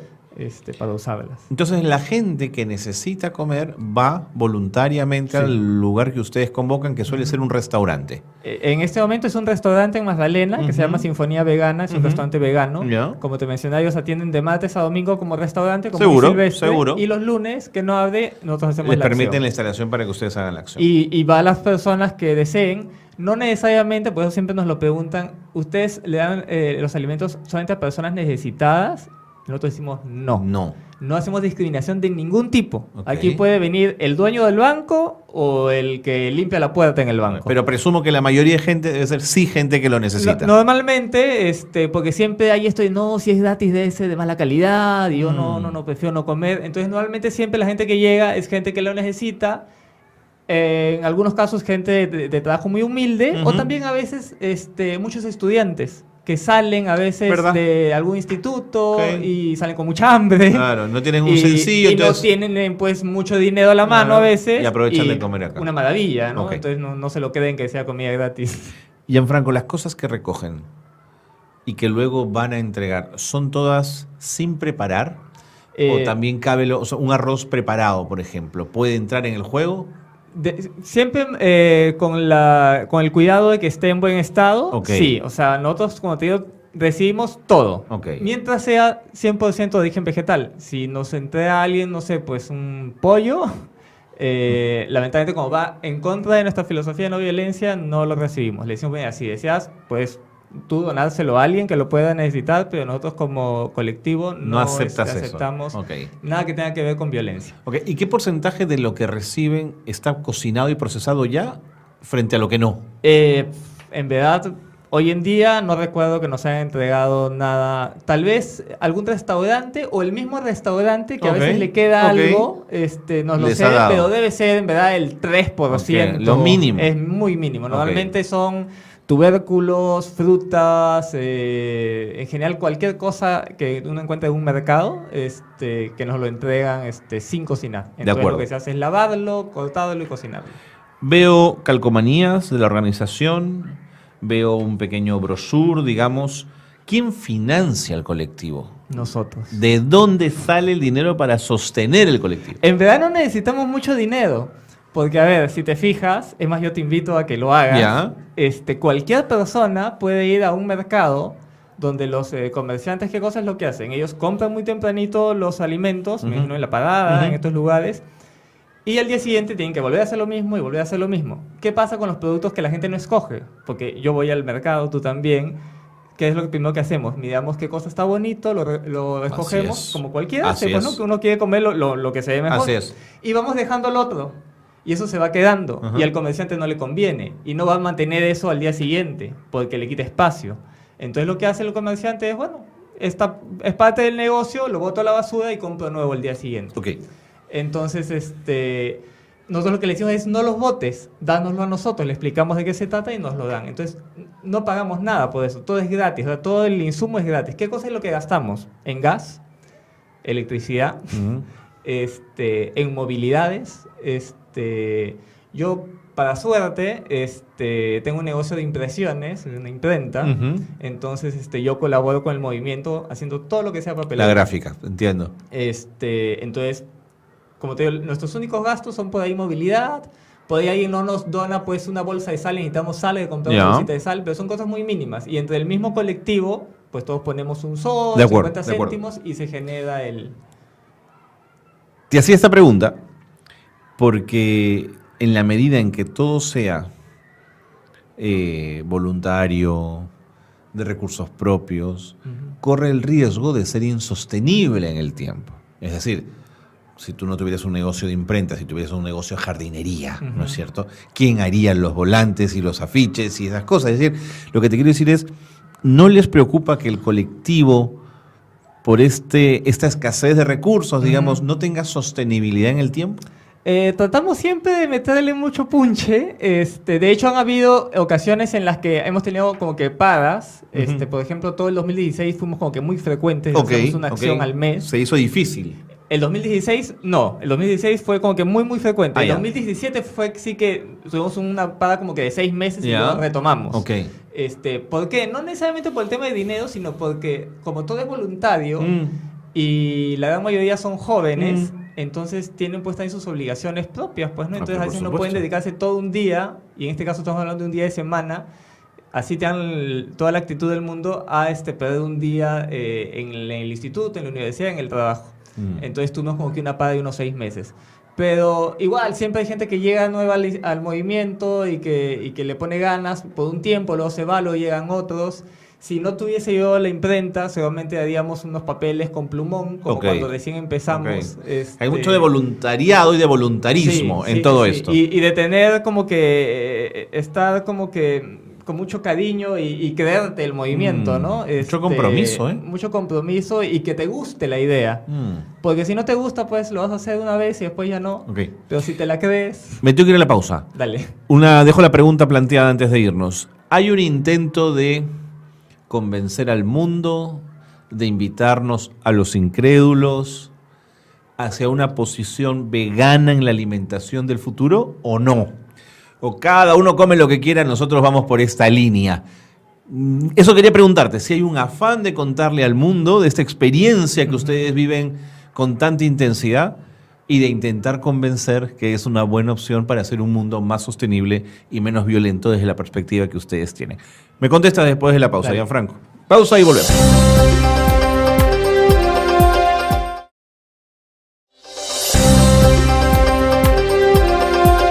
para usarlas. Entonces la gente que necesita comer va voluntariamente al lugar que ustedes convocan, que suele ser un restaurante. En este momento es un restaurante en Magdalena que se llama Sinfonía Vegana, es un restaurante vegano. Ya. Como te mencioné, ellos atienden de martes a domingo como restaurante, como Seguro, Silvestre. seguro. Y los lunes, que no abre, nosotros hacemos Les la permiten acción. la instalación para que ustedes hagan la acción. Y va a las personas que deseen, no necesariamente, por eso siempre nos lo preguntan, ¿ustedes le dan los alimentos solamente a personas necesitadas? Nosotros decimos no. No hacemos discriminación de ningún tipo. Ok. Aquí puede venir el dueño del banco o el que limpia la puerta en el banco. Pero presumo que la mayoría de gente debe ser sí gente que lo necesita. Normalmente, porque siempre hay esto de no, si es gratis de ese de mala calidad, y yo no, prefiero no comer. Entonces, normalmente siempre la gente que llega es gente que lo necesita. En algunos casos, gente de trabajo muy humilde, o también a veces muchos estudiantes que salen a veces ¿Verdad? de algún instituto Ok. y salen con mucha hambre. Claro, no tienen un Y, sencillo, y entonces... no tienen pues mucho dinero a la mano Claro, a veces. y aprovechan de comer acá. Una maravilla, ¿no? Ok. Entonces no se lo creen que sea comida gratis. Gianfranco, las cosas que recogen y que luego van a entregar, ¿son todas sin preparar? ¿O también cabe o sea, un arroz preparado, por ejemplo? ¿Puede entrar en el juego? Siempre con el cuidado de que esté en buen estado, Ok. sí. O sea, nosotros, como te digo, recibimos todo. Ok. Mientras sea 100% de origen vegetal. Si nos entrega alguien, no sé, pues un pollo, lamentablemente como va en contra de nuestra filosofía de no violencia, no lo recibimos. Le decimos, mira, si deseas, pues tú donárselo a alguien que lo pueda necesitar, pero nosotros como colectivo No aceptas eso. aceptamos Ok. nada que tenga que ver con violencia. Ok, ¿y qué porcentaje de lo que reciben está cocinado y procesado ya frente a lo que no? En verdad, hoy en día no recuerdo que nos hayan entregado nada. Tal vez algún restaurante o el mismo restaurante que Ok, a veces le queda ok. algo, nos lo Les cede, ha dado. pero debe ser en verdad el 3%. Ok, lo mínimo. Es muy mínimo. Ok. Normalmente son tubérculos, frutas, en general cualquier cosa que uno encuentre en un mercado, que nos lo entregan sin cocinar. Entonces acuerdo. lo que se hace es lavarlo, cortarlo y cocinarlo. Veo calcomanías de la organización, veo un pequeño brochure, digamos. ¿Quién financia el colectivo? Nosotros. ¿De dónde sale el dinero para sostener el colectivo? En verdad no necesitamos mucho dinero. Porque, a ver, si te fijas, es más, yo te invito a que lo hagas. Ya. Cualquier persona puede ir a un mercado donde los comerciantes, ¿qué cosa es lo que hacen? Ellos compran muy tempranito los alimentos, me imagino en la parada, en estos lugares, y al día siguiente tienen que volver a hacer lo mismo y volver a hacer lo mismo. ¿Qué pasa con los productos que la gente no escoge? Porque yo voy al mercado, tú también. ¿Qué es lo primero que hacemos? Miramos qué cosa está bonito, lo escogemos es. como cualquiera Así hace, pues, es. ¿no? Que uno quiere comer lo que se ve mejor. Así es. Y vamos dejando el otro. Y eso se va quedando. Ajá. Y al comerciante no le conviene. Y no va a mantener eso al día siguiente, porque le quita espacio. Entonces lo que hace el comerciante es, bueno, esta es parte del negocio, lo boto a la basura y compro nuevo el día siguiente. Ok. Entonces, nosotros lo que le decimos es, no los botes, dánoslo a nosotros, le explicamos de qué se trata y nos lo dan. Entonces, no pagamos nada por eso, todo es gratis, o sea, todo el insumo es gratis. ¿Qué cosa es lo que gastamos? En gas, electricidad, en movilidades. Yo, para suerte, tengo un negocio de impresiones, una imprenta. Entonces, yo colaboro con el movimiento haciendo todo lo que sea papelera. La gráfica, entiendo. Entonces, como te digo, nuestros únicos gastos son por ahí movilidad. Por ahí alguien no nos dona pues una bolsa de sal, necesitamos sal, que compramos una bolsita de sal, pero son cosas muy mínimas. Y entre el mismo colectivo, pues todos ponemos un sol, De acuerdo, 50 de acuerdo. céntimos y se genera el... Te hacía esta pregunta porque en la medida en que todo sea voluntario, de recursos propios, corre el riesgo de ser insostenible en el tiempo. Es decir, si tú no tuvieras un negocio de imprenta, si tuvieras un negocio de jardinería, ¿no es cierto? ¿Quién haría los volantes y los afiches y esas cosas? Es decir, lo que te quiero decir es, ¿no les preocupa que el colectivo, por esta escasez de recursos, digamos, no tenga sostenibilidad en el tiempo? Tratamos siempre de meterle mucho punche. De hecho, han habido ocasiones en las que hemos tenido como que paras. Por ejemplo, todo el 2016 fuimos como que muy frecuentes. Hacíamos una acción al mes. Se hizo difícil. El 2016, no. El 2016 fue como que muy frecuente. El ya. 2017 fue sí que tuvimos una parada como que de 6 meses y Ya. luego retomamos. Ok. ¿Por qué? No necesariamente por el tema de dinero, sino porque como todo es voluntario y la gran mayoría son jóvenes, entonces tienen pues también sus obligaciones propias, pues, ¿no? Entonces a veces no pueden dedicarse todo un día, y en este caso estamos hablando de un día de semana, así tengan toda la actitud del mundo a perder un día en el instituto, en la universidad, en el trabajo. Entonces tuvimos como que una parada de unos 6 meses. Pero igual, siempre hay gente que llega nueva al movimiento y que le pone ganas por un tiempo, luego se va, luego llegan otros. Si no tuviese yo la imprenta, seguramente haríamos unos papeles con plumón, como cuando recién empezamos. Hay mucho de voluntariado y de voluntarismo en todo esto. Y de tener como que, estar como que con mucho cariño y creerte el movimiento, ¿no? Mucho compromiso, ¿eh? Mucho compromiso y que te guste la idea. Porque si no te gusta, pues lo vas a hacer una vez y después ya no. Ok. Pero si te la crees... Me tengo que ir a la pausa. Dale. Dejo la pregunta planteada antes de irnos. Hay un intento de convencer al mundo, de invitarnos a los incrédulos hacia una posición vegana en la alimentación del futuro o no? O cada uno come lo que quiera, nosotros vamos por esta línea. Eso quería preguntarte, si hay un afán de contarle al mundo de esta experiencia que ustedes viven con tanta intensidad y de intentar convencer que es una buena opción para hacer un mundo más sostenible y menos violento desde la perspectiva que ustedes tienen. Me contesta después de la pausa, Dale. Gianfranco. Pausa y volvemos.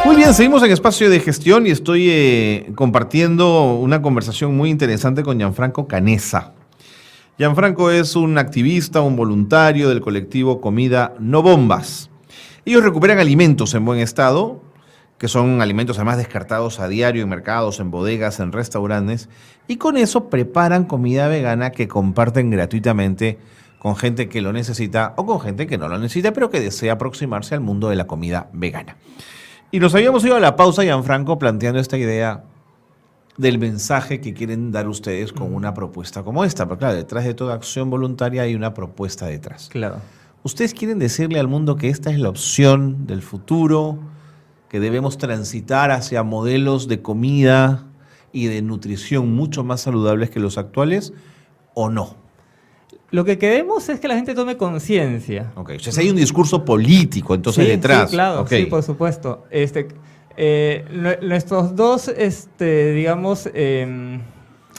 Muy bien, seguimos en Espacio de Gestión y estoy compartiendo una conversación muy interesante con Gianfranco Canessa. Gianfranco es un activista, un voluntario del colectivo Comida No Bombas. Ellos recuperan alimentos en buen estado, que son alimentos además descartados a diario en mercados, en bodegas, en restaurantes, y con eso preparan comida vegana que comparten gratuitamente con gente que lo necesita o con gente que no lo necesita, pero que desea aproximarse al mundo de la comida vegana. Y nos habíamos ido a la pausa, Gianfranco, planteando esta idea del mensaje que quieren dar ustedes con una propuesta como esta. Pero claro, detrás de toda acción voluntaria hay una propuesta detrás. Claro. ¿Ustedes quieren decirle al mundo que esta es la opción del futuro, que debemos transitar hacia modelos de comida y de nutrición mucho más saludables que los actuales o no? Lo que queremos es que la gente tome conciencia. Ok, o sea, si hay un discurso político entonces Sí, detrás. sí, claro, Okay. sí, por supuesto. Nuestros dos, digamos,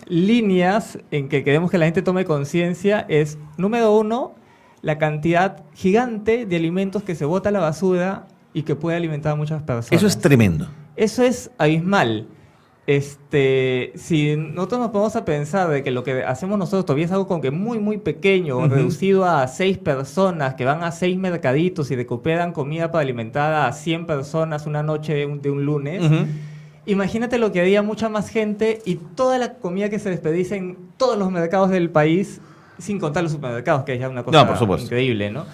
líneas en que queremos que la gente tome conciencia es, número uno, la cantidad gigante de alimentos que se bota a la basura y que puede alimentar a muchas personas. Eso es tremendo. Eso es abismal. Si nosotros nos ponemos a pensar de que lo que hacemos nosotros todavía es algo como que muy, muy pequeño, reducido a 6 personas que van a 6 mercaditos y recuperan comida para alimentar a 100 personas una noche de un lunes, imagínate lo que haría mucha más gente y toda la comida que se desperdicia en todos los mercados del país, sin contar los supermercados, que es ya una cosa No, por supuesto. increíble, ¿no?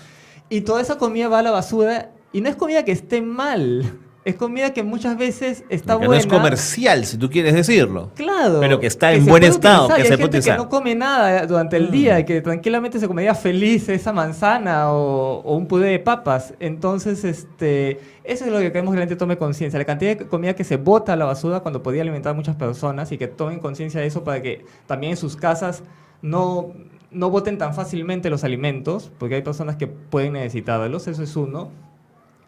Y toda esa comida va a la basura y no es comida que esté mal. Es comida que muchas veces está Que buena. no es comercial, si tú quieres decirlo. Claro. Pero que está que en se buen puede estado, utilizar, que y se hay puede gente utilizar. que no come nada durante el día y que tranquilamente se comería feliz esa manzana o un puré de papas. Entonces, eso es lo que queremos que la gente tome conciencia. La cantidad de comida que se bota a la basura cuando podía alimentar a muchas personas y que tomen conciencia de eso para que también en sus casas no boten tan fácilmente los alimentos, porque hay personas que pueden necesitarlos, eso es uno.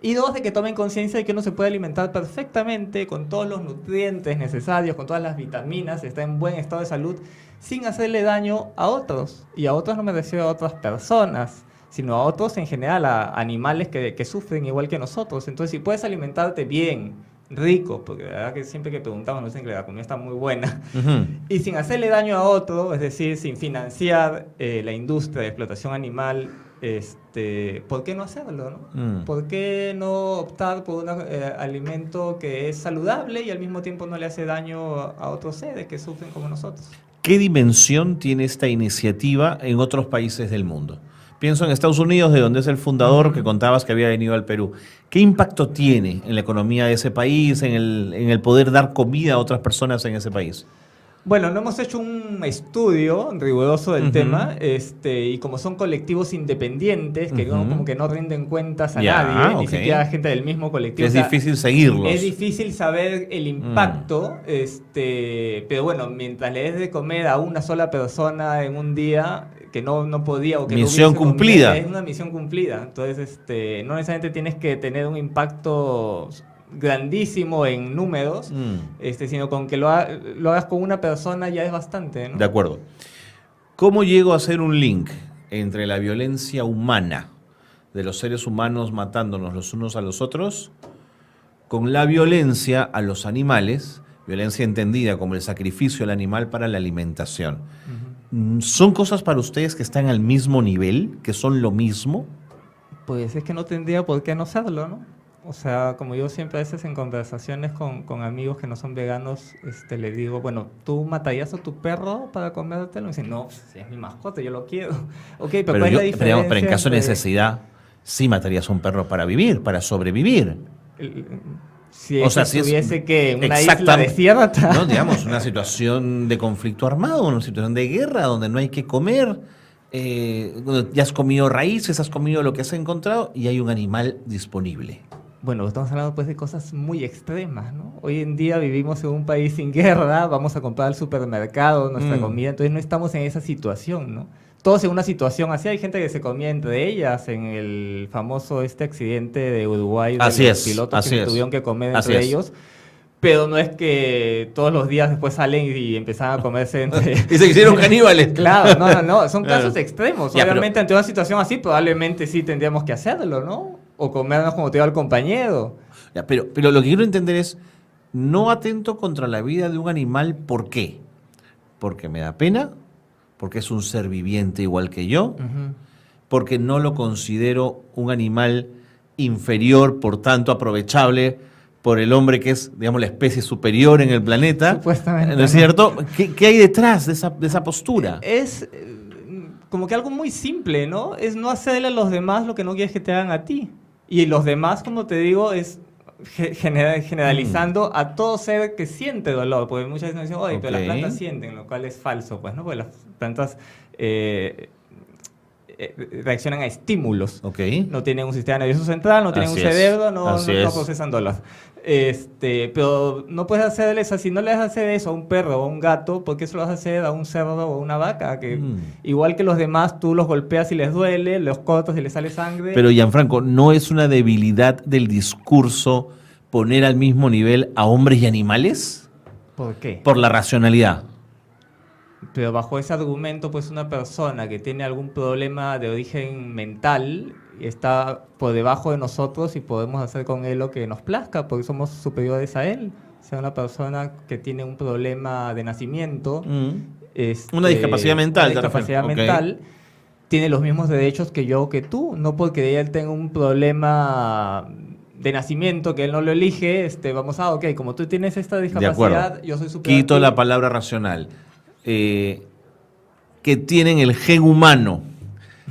Y dos, de que tomen conciencia de que uno se puede alimentar perfectamente con todos los nutrientes necesarios, con todas las vitaminas, está en buen estado de salud, sin hacerle daño a otros. Y a otros no me refiero a otras personas, sino a otros en general, a animales que sufren igual que nosotros. Entonces, si puedes alimentarte bien, rico, porque la verdad que siempre que preguntamos nos dicen que la comida está muy buena, y sin hacerle daño a otro, es decir, sin financiar la industria de explotación animal, ¿por qué no hacerlo? ¿No? ¿Por qué no optar por un alimento que es saludable y al mismo tiempo no le hace daño a otros seres que sufren como nosotros? ¿Qué dimensión tiene esta iniciativa en otros países del mundo? Pienso en Estados Unidos, de donde es el fundador que contabas que había venido al Perú. ¿Qué impacto tiene en la economía de ese país, en el poder dar comida a otras personas en ese país? Bueno, no hemos hecho un estudio riguroso del tema, y como son colectivos independientes, que como que no rinden cuentas a nadie, ni siquiera gente del mismo colectivo. Es difícil seguirlos. Es difícil saber el impacto, pero bueno, mientras le des de comer a una sola persona en un día que no podía o que misión no cumplida. comer, es una misión cumplida. Entonces, no necesariamente tienes que tener un impacto grandísimo en números, sino con que lo hagas con una persona ya es bastante, ¿no? De acuerdo. ¿Cómo llego a hacer un link entre la violencia humana de los seres humanos matándonos los unos a los otros con la violencia a los animales, violencia entendida como el sacrificio del animal para la alimentación? ¿Son cosas para ustedes que están al mismo nivel, que son lo mismo? Pues es que no tendría por qué no serlo, ¿no? O sea, como yo siempre a veces en conversaciones con amigos que no son veganos, les digo, bueno, ¿tú matarías a tu perro para comértelo? Y dicen, no, si es mi mascota, yo lo quiero. Ok, pero ¿cuál es la diferencia? Pero en caso de entre- necesidad, sí matarías a un perro para vivir, para sobrevivir. Si O eso sea, si es estuviese que una isla exactamente, desierta. ¿no? Digamos, una situación de conflicto armado, una situación de guerra donde no hay que comer, donde ya has comido raíces, has comido lo que has encontrado y hay un animal disponible. Bueno, estamos hablando pues de cosas muy extremas, ¿no? Hoy en día vivimos en un país sin guerra, vamos a comprar al supermercado nuestra comida, entonces no estamos en esa situación, ¿no? Todos en una situación así, hay gente que se comía entre ellas en el famoso accidente de Uruguay de Así los es, pilotos así que se es. tuvieron que comer Así entre es. ellos, pero no es que todos los días después salen y empiezan a comerse entre... Y se hicieron caníbales. Claro, no, son Claro. casos extremos. Ya, pero- Obviamente ante una situación así probablemente sí tendríamos que hacerlo, ¿no? O comernos como te digo al compañero. Ya, pero lo que quiero entender es, no atento contra la vida de un animal, ¿por qué? Porque me da pena, porque es un ser viviente igual que yo, porque no lo considero un animal inferior, por tanto aprovechable por el hombre que es, digamos, la especie superior en el planeta. Supuestamente, ¿No es ¿no? cierto? ¿Qué hay detrás de esa postura? Es como que algo muy simple, ¿no? Es no hacerle a los demás lo que no quieres que te hagan a ti. Y los demás, como te digo, es generalizando a todo ser que siente dolor. Porque muchas veces nos dicen, oye, pero las Ok. plantas sienten, lo cual es falso, pues, ¿no? Porque las plantas reaccionan a estímulos. Ok. No tienen un sistema nervioso central, no tienen Así un es, cerebro, no así es. procesan dolor. Pero no puedes hacerle eso, si no le vas a hacer eso a un perro o a un gato, ¿por qué se lo vas a hacer a un cerdo o a una vaca? Que igual que los demás, tú los golpeas y les duele, los cortas y les sale sangre. Pero Gianfranco, ¿no es una debilidad del discurso poner al mismo nivel a hombres y animales? ¿Por qué? Por la racionalidad. Pero bajo ese argumento, pues una persona que tiene algún problema de origen mental está por debajo de nosotros y podemos hacer con él lo que nos plazca porque somos superiores a él. O sea, una persona que tiene un problema de nacimiento, Una discapacidad mental, una te discapacidad refieres. Ok. mental, tiene los mismos derechos que yo o que tú. No porque él tenga un problema de nacimiento que él no lo elige, ok, como tú tienes esta De discapacidad, acuerdo. yo soy superior Quito a ti. la palabra racional. Que tienen el gen humano,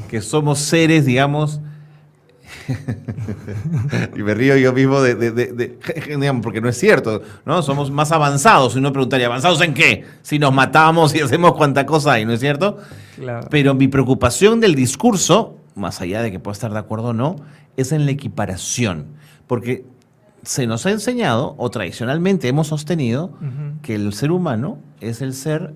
que somos seres, digamos, y me río yo mismo digamos, porque no es cierto, ¿no? Somos más avanzados. Y uno preguntaría, ¿avanzados en qué? Si nos matamos y hacemos cuanta cosa hay, ¿no es cierto? Claro. Pero mi preocupación del discurso, más allá de que pueda estar de acuerdo o no, es en la equiparación. Porque se nos ha enseñado, o tradicionalmente hemos sostenido, Ujú. que el ser humano es el ser,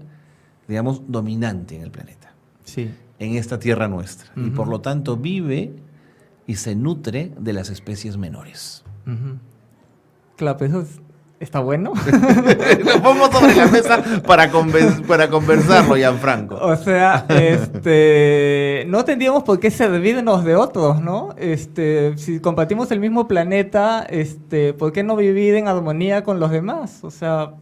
digamos, dominante en el planeta, Sí. en esta tierra nuestra. Y Ujú. por lo tanto vive y se nutre de las especies menores. Ujú. Claro, pero eso está bueno. Lo pongo sobre la mesa para conversarlo, Gianfranco. O sea, no tendríamos por qué servirnos de otros, ¿no? Si compartimos el mismo planeta, ¿por qué no vivir en armonía con los demás? O sea,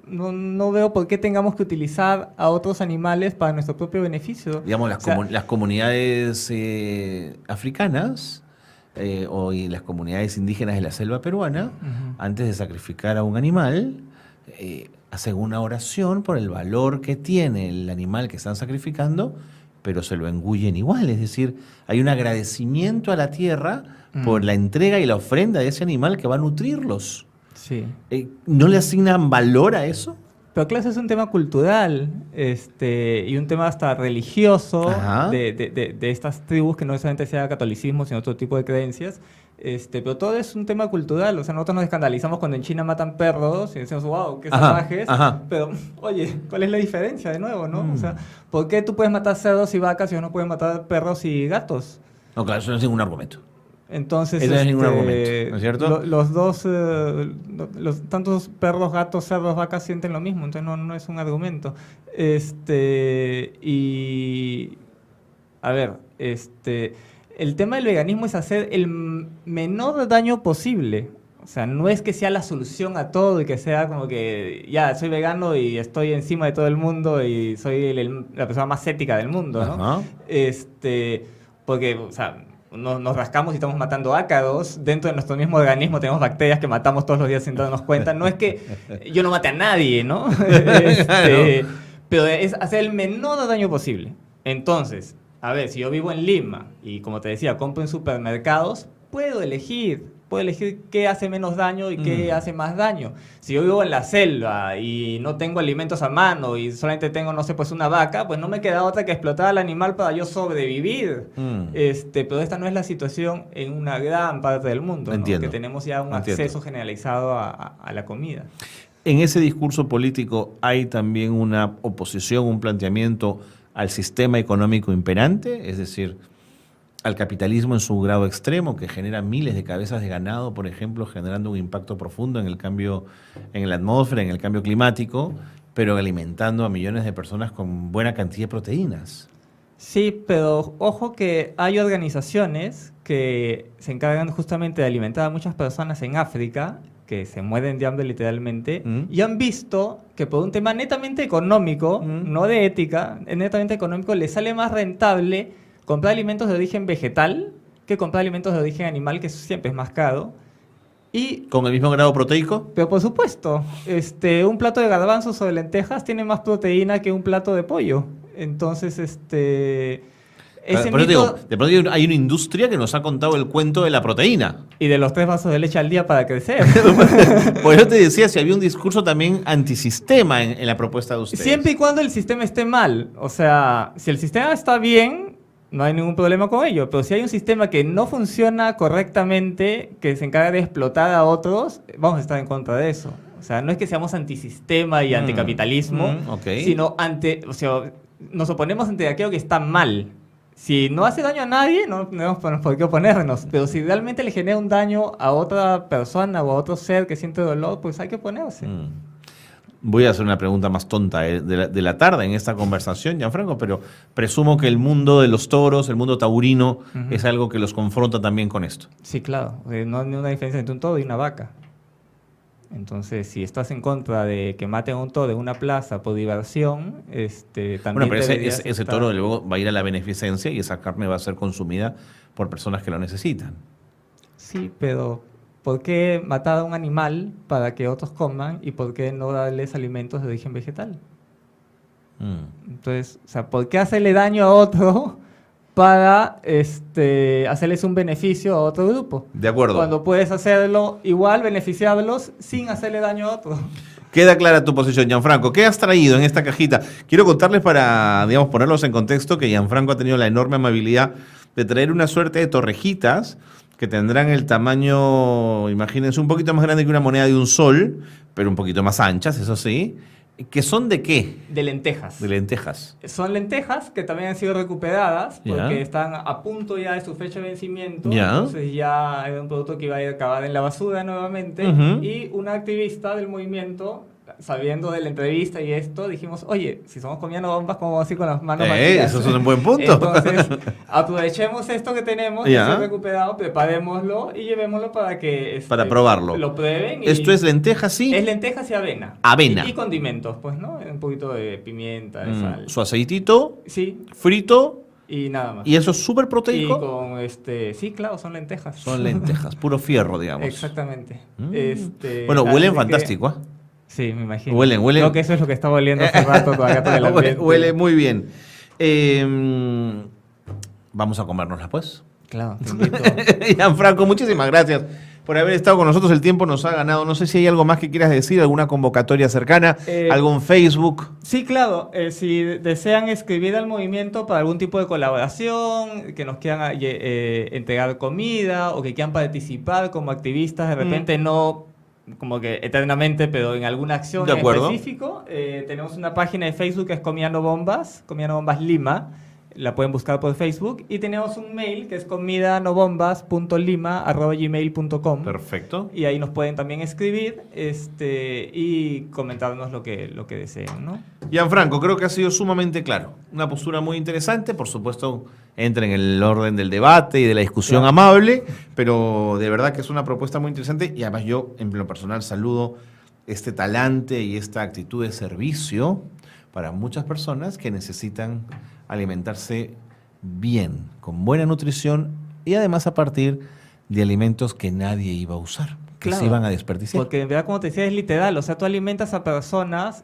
no veo por qué tengamos que utilizar a otros animales para nuestro propio beneficio. Digamos, O sea, las comunidades africanas y las comunidades indígenas de la selva peruana, Ujú. antes de sacrificar a un animal, hacen una oración por el valor que tiene el animal que están sacrificando, pero se lo engullen igual. Es decir, hay un agradecimiento a la tierra por la entrega y la ofrenda de ese animal que va a nutrirlos. Sí. ¿No le asignan valor a eso? Pero claro, eso es un tema cultural y un tema hasta religioso Ajá. de estas tribus que no necesariamente sea catolicismo, sino otro tipo de creencias. Pero todo es un tema cultural. O sea, nosotros nos escandalizamos cuando en China matan perros y decimos, wow, qué Ajá, salvajes. ajá. Pero, oye, ¿cuál es la diferencia de nuevo, no? O sea, ¿por qué tú puedes matar cerdos y vacas y yo no puedes matar perros y gatos? No, claro, eso no es ningún argumento. Entonces, Ese no es ningún argumento, ¿no es cierto? los dos, tantos perros, gatos, cerdos, vacas sienten lo mismo, entonces no es un argumento. Y a ver, el tema del veganismo es hacer el menor daño posible. O sea, no es que sea la solución a todo y que sea como que ya soy vegano y estoy encima de todo el mundo y soy la persona más ética del mundo, ¿no? Ajá. Porque, o sea, nos rascamos y estamos matando ácaros. Dentro de nuestro mismo organismo tenemos bacterias que matamos todos los días sin darnos cuenta. No es que yo no mate a nadie, ¿no? Pero es hacer el menor daño posible. Entonces, a ver, si yo vivo en Lima y como te decía, compro en supermercados, puedo elegir puedo elegir qué hace menos daño y qué hace más daño. Si yo vivo en la selva y no tengo alimentos a mano y solamente tengo, no sé, pues una vaca, pues no me queda otra que explotar al animal para yo sobrevivir. Pero esta no es la situación en una gran parte del mundo, ¿no? Entiendo. Que tenemos ya un acceso generalizado a la comida. En ese discurso político hay también una oposición, un planteamiento al sistema económico imperante, es decir, al capitalismo en su grado extremo, que genera miles de cabezas de ganado, por ejemplo, generando un impacto profundo en el cambio en la atmósfera, en el cambio climático, pero alimentando a millones de personas con buena cantidad de proteínas. Sí, pero ojo que hay organizaciones que se encargan justamente de alimentar a muchas personas en África, que se mueren de hambre literalmente, y han visto que por un tema netamente económico, no de ética, netamente económico, les sale más rentable comprar alimentos de origen vegetal que comprar alimentos de origen animal, que siempre es más caro. Y, ¿Con el mismo grado proteico? pero por supuesto, un plato de garbanzos o de lentejas tiene más proteína que un plato de pollo. Entonces, ese Por eso mito, digo, de pronto hay una industria que nos ha contado el cuento de la proteína. y de los 3 vasos de leche al día para crecer. Por eso te decía si había un discurso también antisistema en la propuesta de ustedes. Siempre y cuando el sistema esté mal. O sea, si el sistema está bien, no hay ningún problema con ello. Pero si hay un sistema que no funciona correctamente, que se encarga de explotar a otros, vamos a estar en contra de eso. O sea, no es que seamos antisistema y anticapitalismo, sino nos oponemos ante aquello que está mal. Si no hace daño a nadie, no tenemos por qué oponernos. Pero si realmente le genera un daño a otra persona o a otro ser que siente dolor, pues hay que oponerse. Voy a hacer una pregunta más tonta de la tarde en esta conversación, Gianfranco, pero presumo que el mundo de los toros, el mundo taurino, es algo que los confronta también con esto. Sí, claro. No hay ninguna diferencia entre un toro y una vaca. Entonces, si estás en contra de que maten a un toro en una plaza por diversión, también Bueno, pero deberías ese estar... toro luego va a ir a la beneficencia y esa carne va a ser consumida por personas que lo necesitan. Sí, pero ¿por qué matar a un animal para que otros coman y por qué no darles alimentos de origen vegetal? Entonces, o sea, ¿por qué hacerle daño a otro para hacerles un beneficio a otro grupo? De acuerdo. Cuando puedes hacerlo igual, beneficiarlos sin hacerle daño a otro. Queda clara tu posición, Gianfranco. ¿Qué has traído en esta cajita? Quiero contarles para, digamos, ponerlos en contexto que Gianfranco ha tenido la enorme amabilidad de traer una suerte de torrejitas que tendrán el tamaño, imagínense, un poquito más grande que una moneda de un sol, pero un poquito más anchas, eso sí. ¿Que son de qué? De lentejas. De lentejas. Son lentejas que también han sido recuperadas porque Ya. están a punto ya de su fecha de vencimiento. Ya. Entonces ya era un producto que iba a acabar en la basura nuevamente. Y una activista del movimiento, sabiendo de la entrevista y esto, dijimos, oye, si somos comiendo bombas, ¿cómo vamos a ir con las manos vacías? Eso es un buen punto. Entonces, aprovechemos esto que tenemos, que Ya. se ha recuperado, preparémoslo y llevémoslo para que Para probarlo. lo prueben. Esto es lentejas, sí. Es lentejas y avena. Avena. Y condimentos, pues, ¿no? Un poquito de pimienta, de sal. Su aceitito, Sí, frito, y nada más. y eso es súper Y proteico. con sí, claro, son lentejas. Son lentejas, puro fierro, digamos. Exactamente. Bueno, así huelen que- fantástico, ¿ah? Sí, me imagino. Huelen. Creo que eso es lo que estaba oliendo hace rato todavía todo el ambiente. Huele muy bien. Vamos a comérnosla, pues. Claro, te invito. Gianfranco, muchísimas gracias por haber estado con nosotros. El tiempo nos ha ganado. No sé si hay algo más que quieras decir, alguna convocatoria cercana, algo en Facebook. Sí, claro. Si desean escribir al movimiento para algún tipo de colaboración, que nos quieran entregar comida o que quieran participar como activistas, de repente no como que eternamente, pero en alguna acción De en acuerdo. específico, tenemos una página de Facebook que es Comiano Bombas Lima. La pueden buscar por Facebook. Y tenemos un mail que es comidanobomba.lima@gmail.com. Perfecto. Y ahí nos pueden también escribir y comentarnos lo que deseen, ¿no? Gianfranco, creo que ha sido sumamente claro. Una postura muy interesante, por supuesto, entra en el orden del debate y de la discusión Claro. amable, pero de verdad que es una propuesta muy interesante y además yo, en lo personal, saludo este talante y esta actitud de servicio para muchas personas que necesitan alimentarse bien, con buena nutrición y además a partir de alimentos que nadie iba a usar, que Claro. se iban a desperdiciar. Porque en verdad, como te decía, es literal. O sea, tú alimentas a personas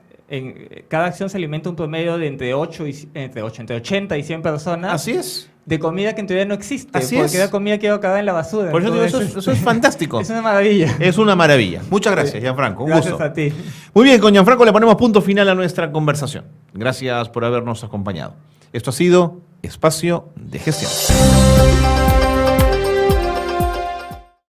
cada acción se alimenta un promedio de entre 80 y 100 personas. Así es. De comida que en teoría no existe. Así porque es. era comida que iba a acabar en la basura. Por eso digo, Entonces, eso es fantástico. es una maravilla. Es una maravilla. Muchas gracias, Gianfranco. Un Gracias gusto. a ti. Muy bien, con Gianfranco le ponemos punto final a nuestra conversación. Gracias por habernos acompañado. Esto ha sido Espacio de Gestión.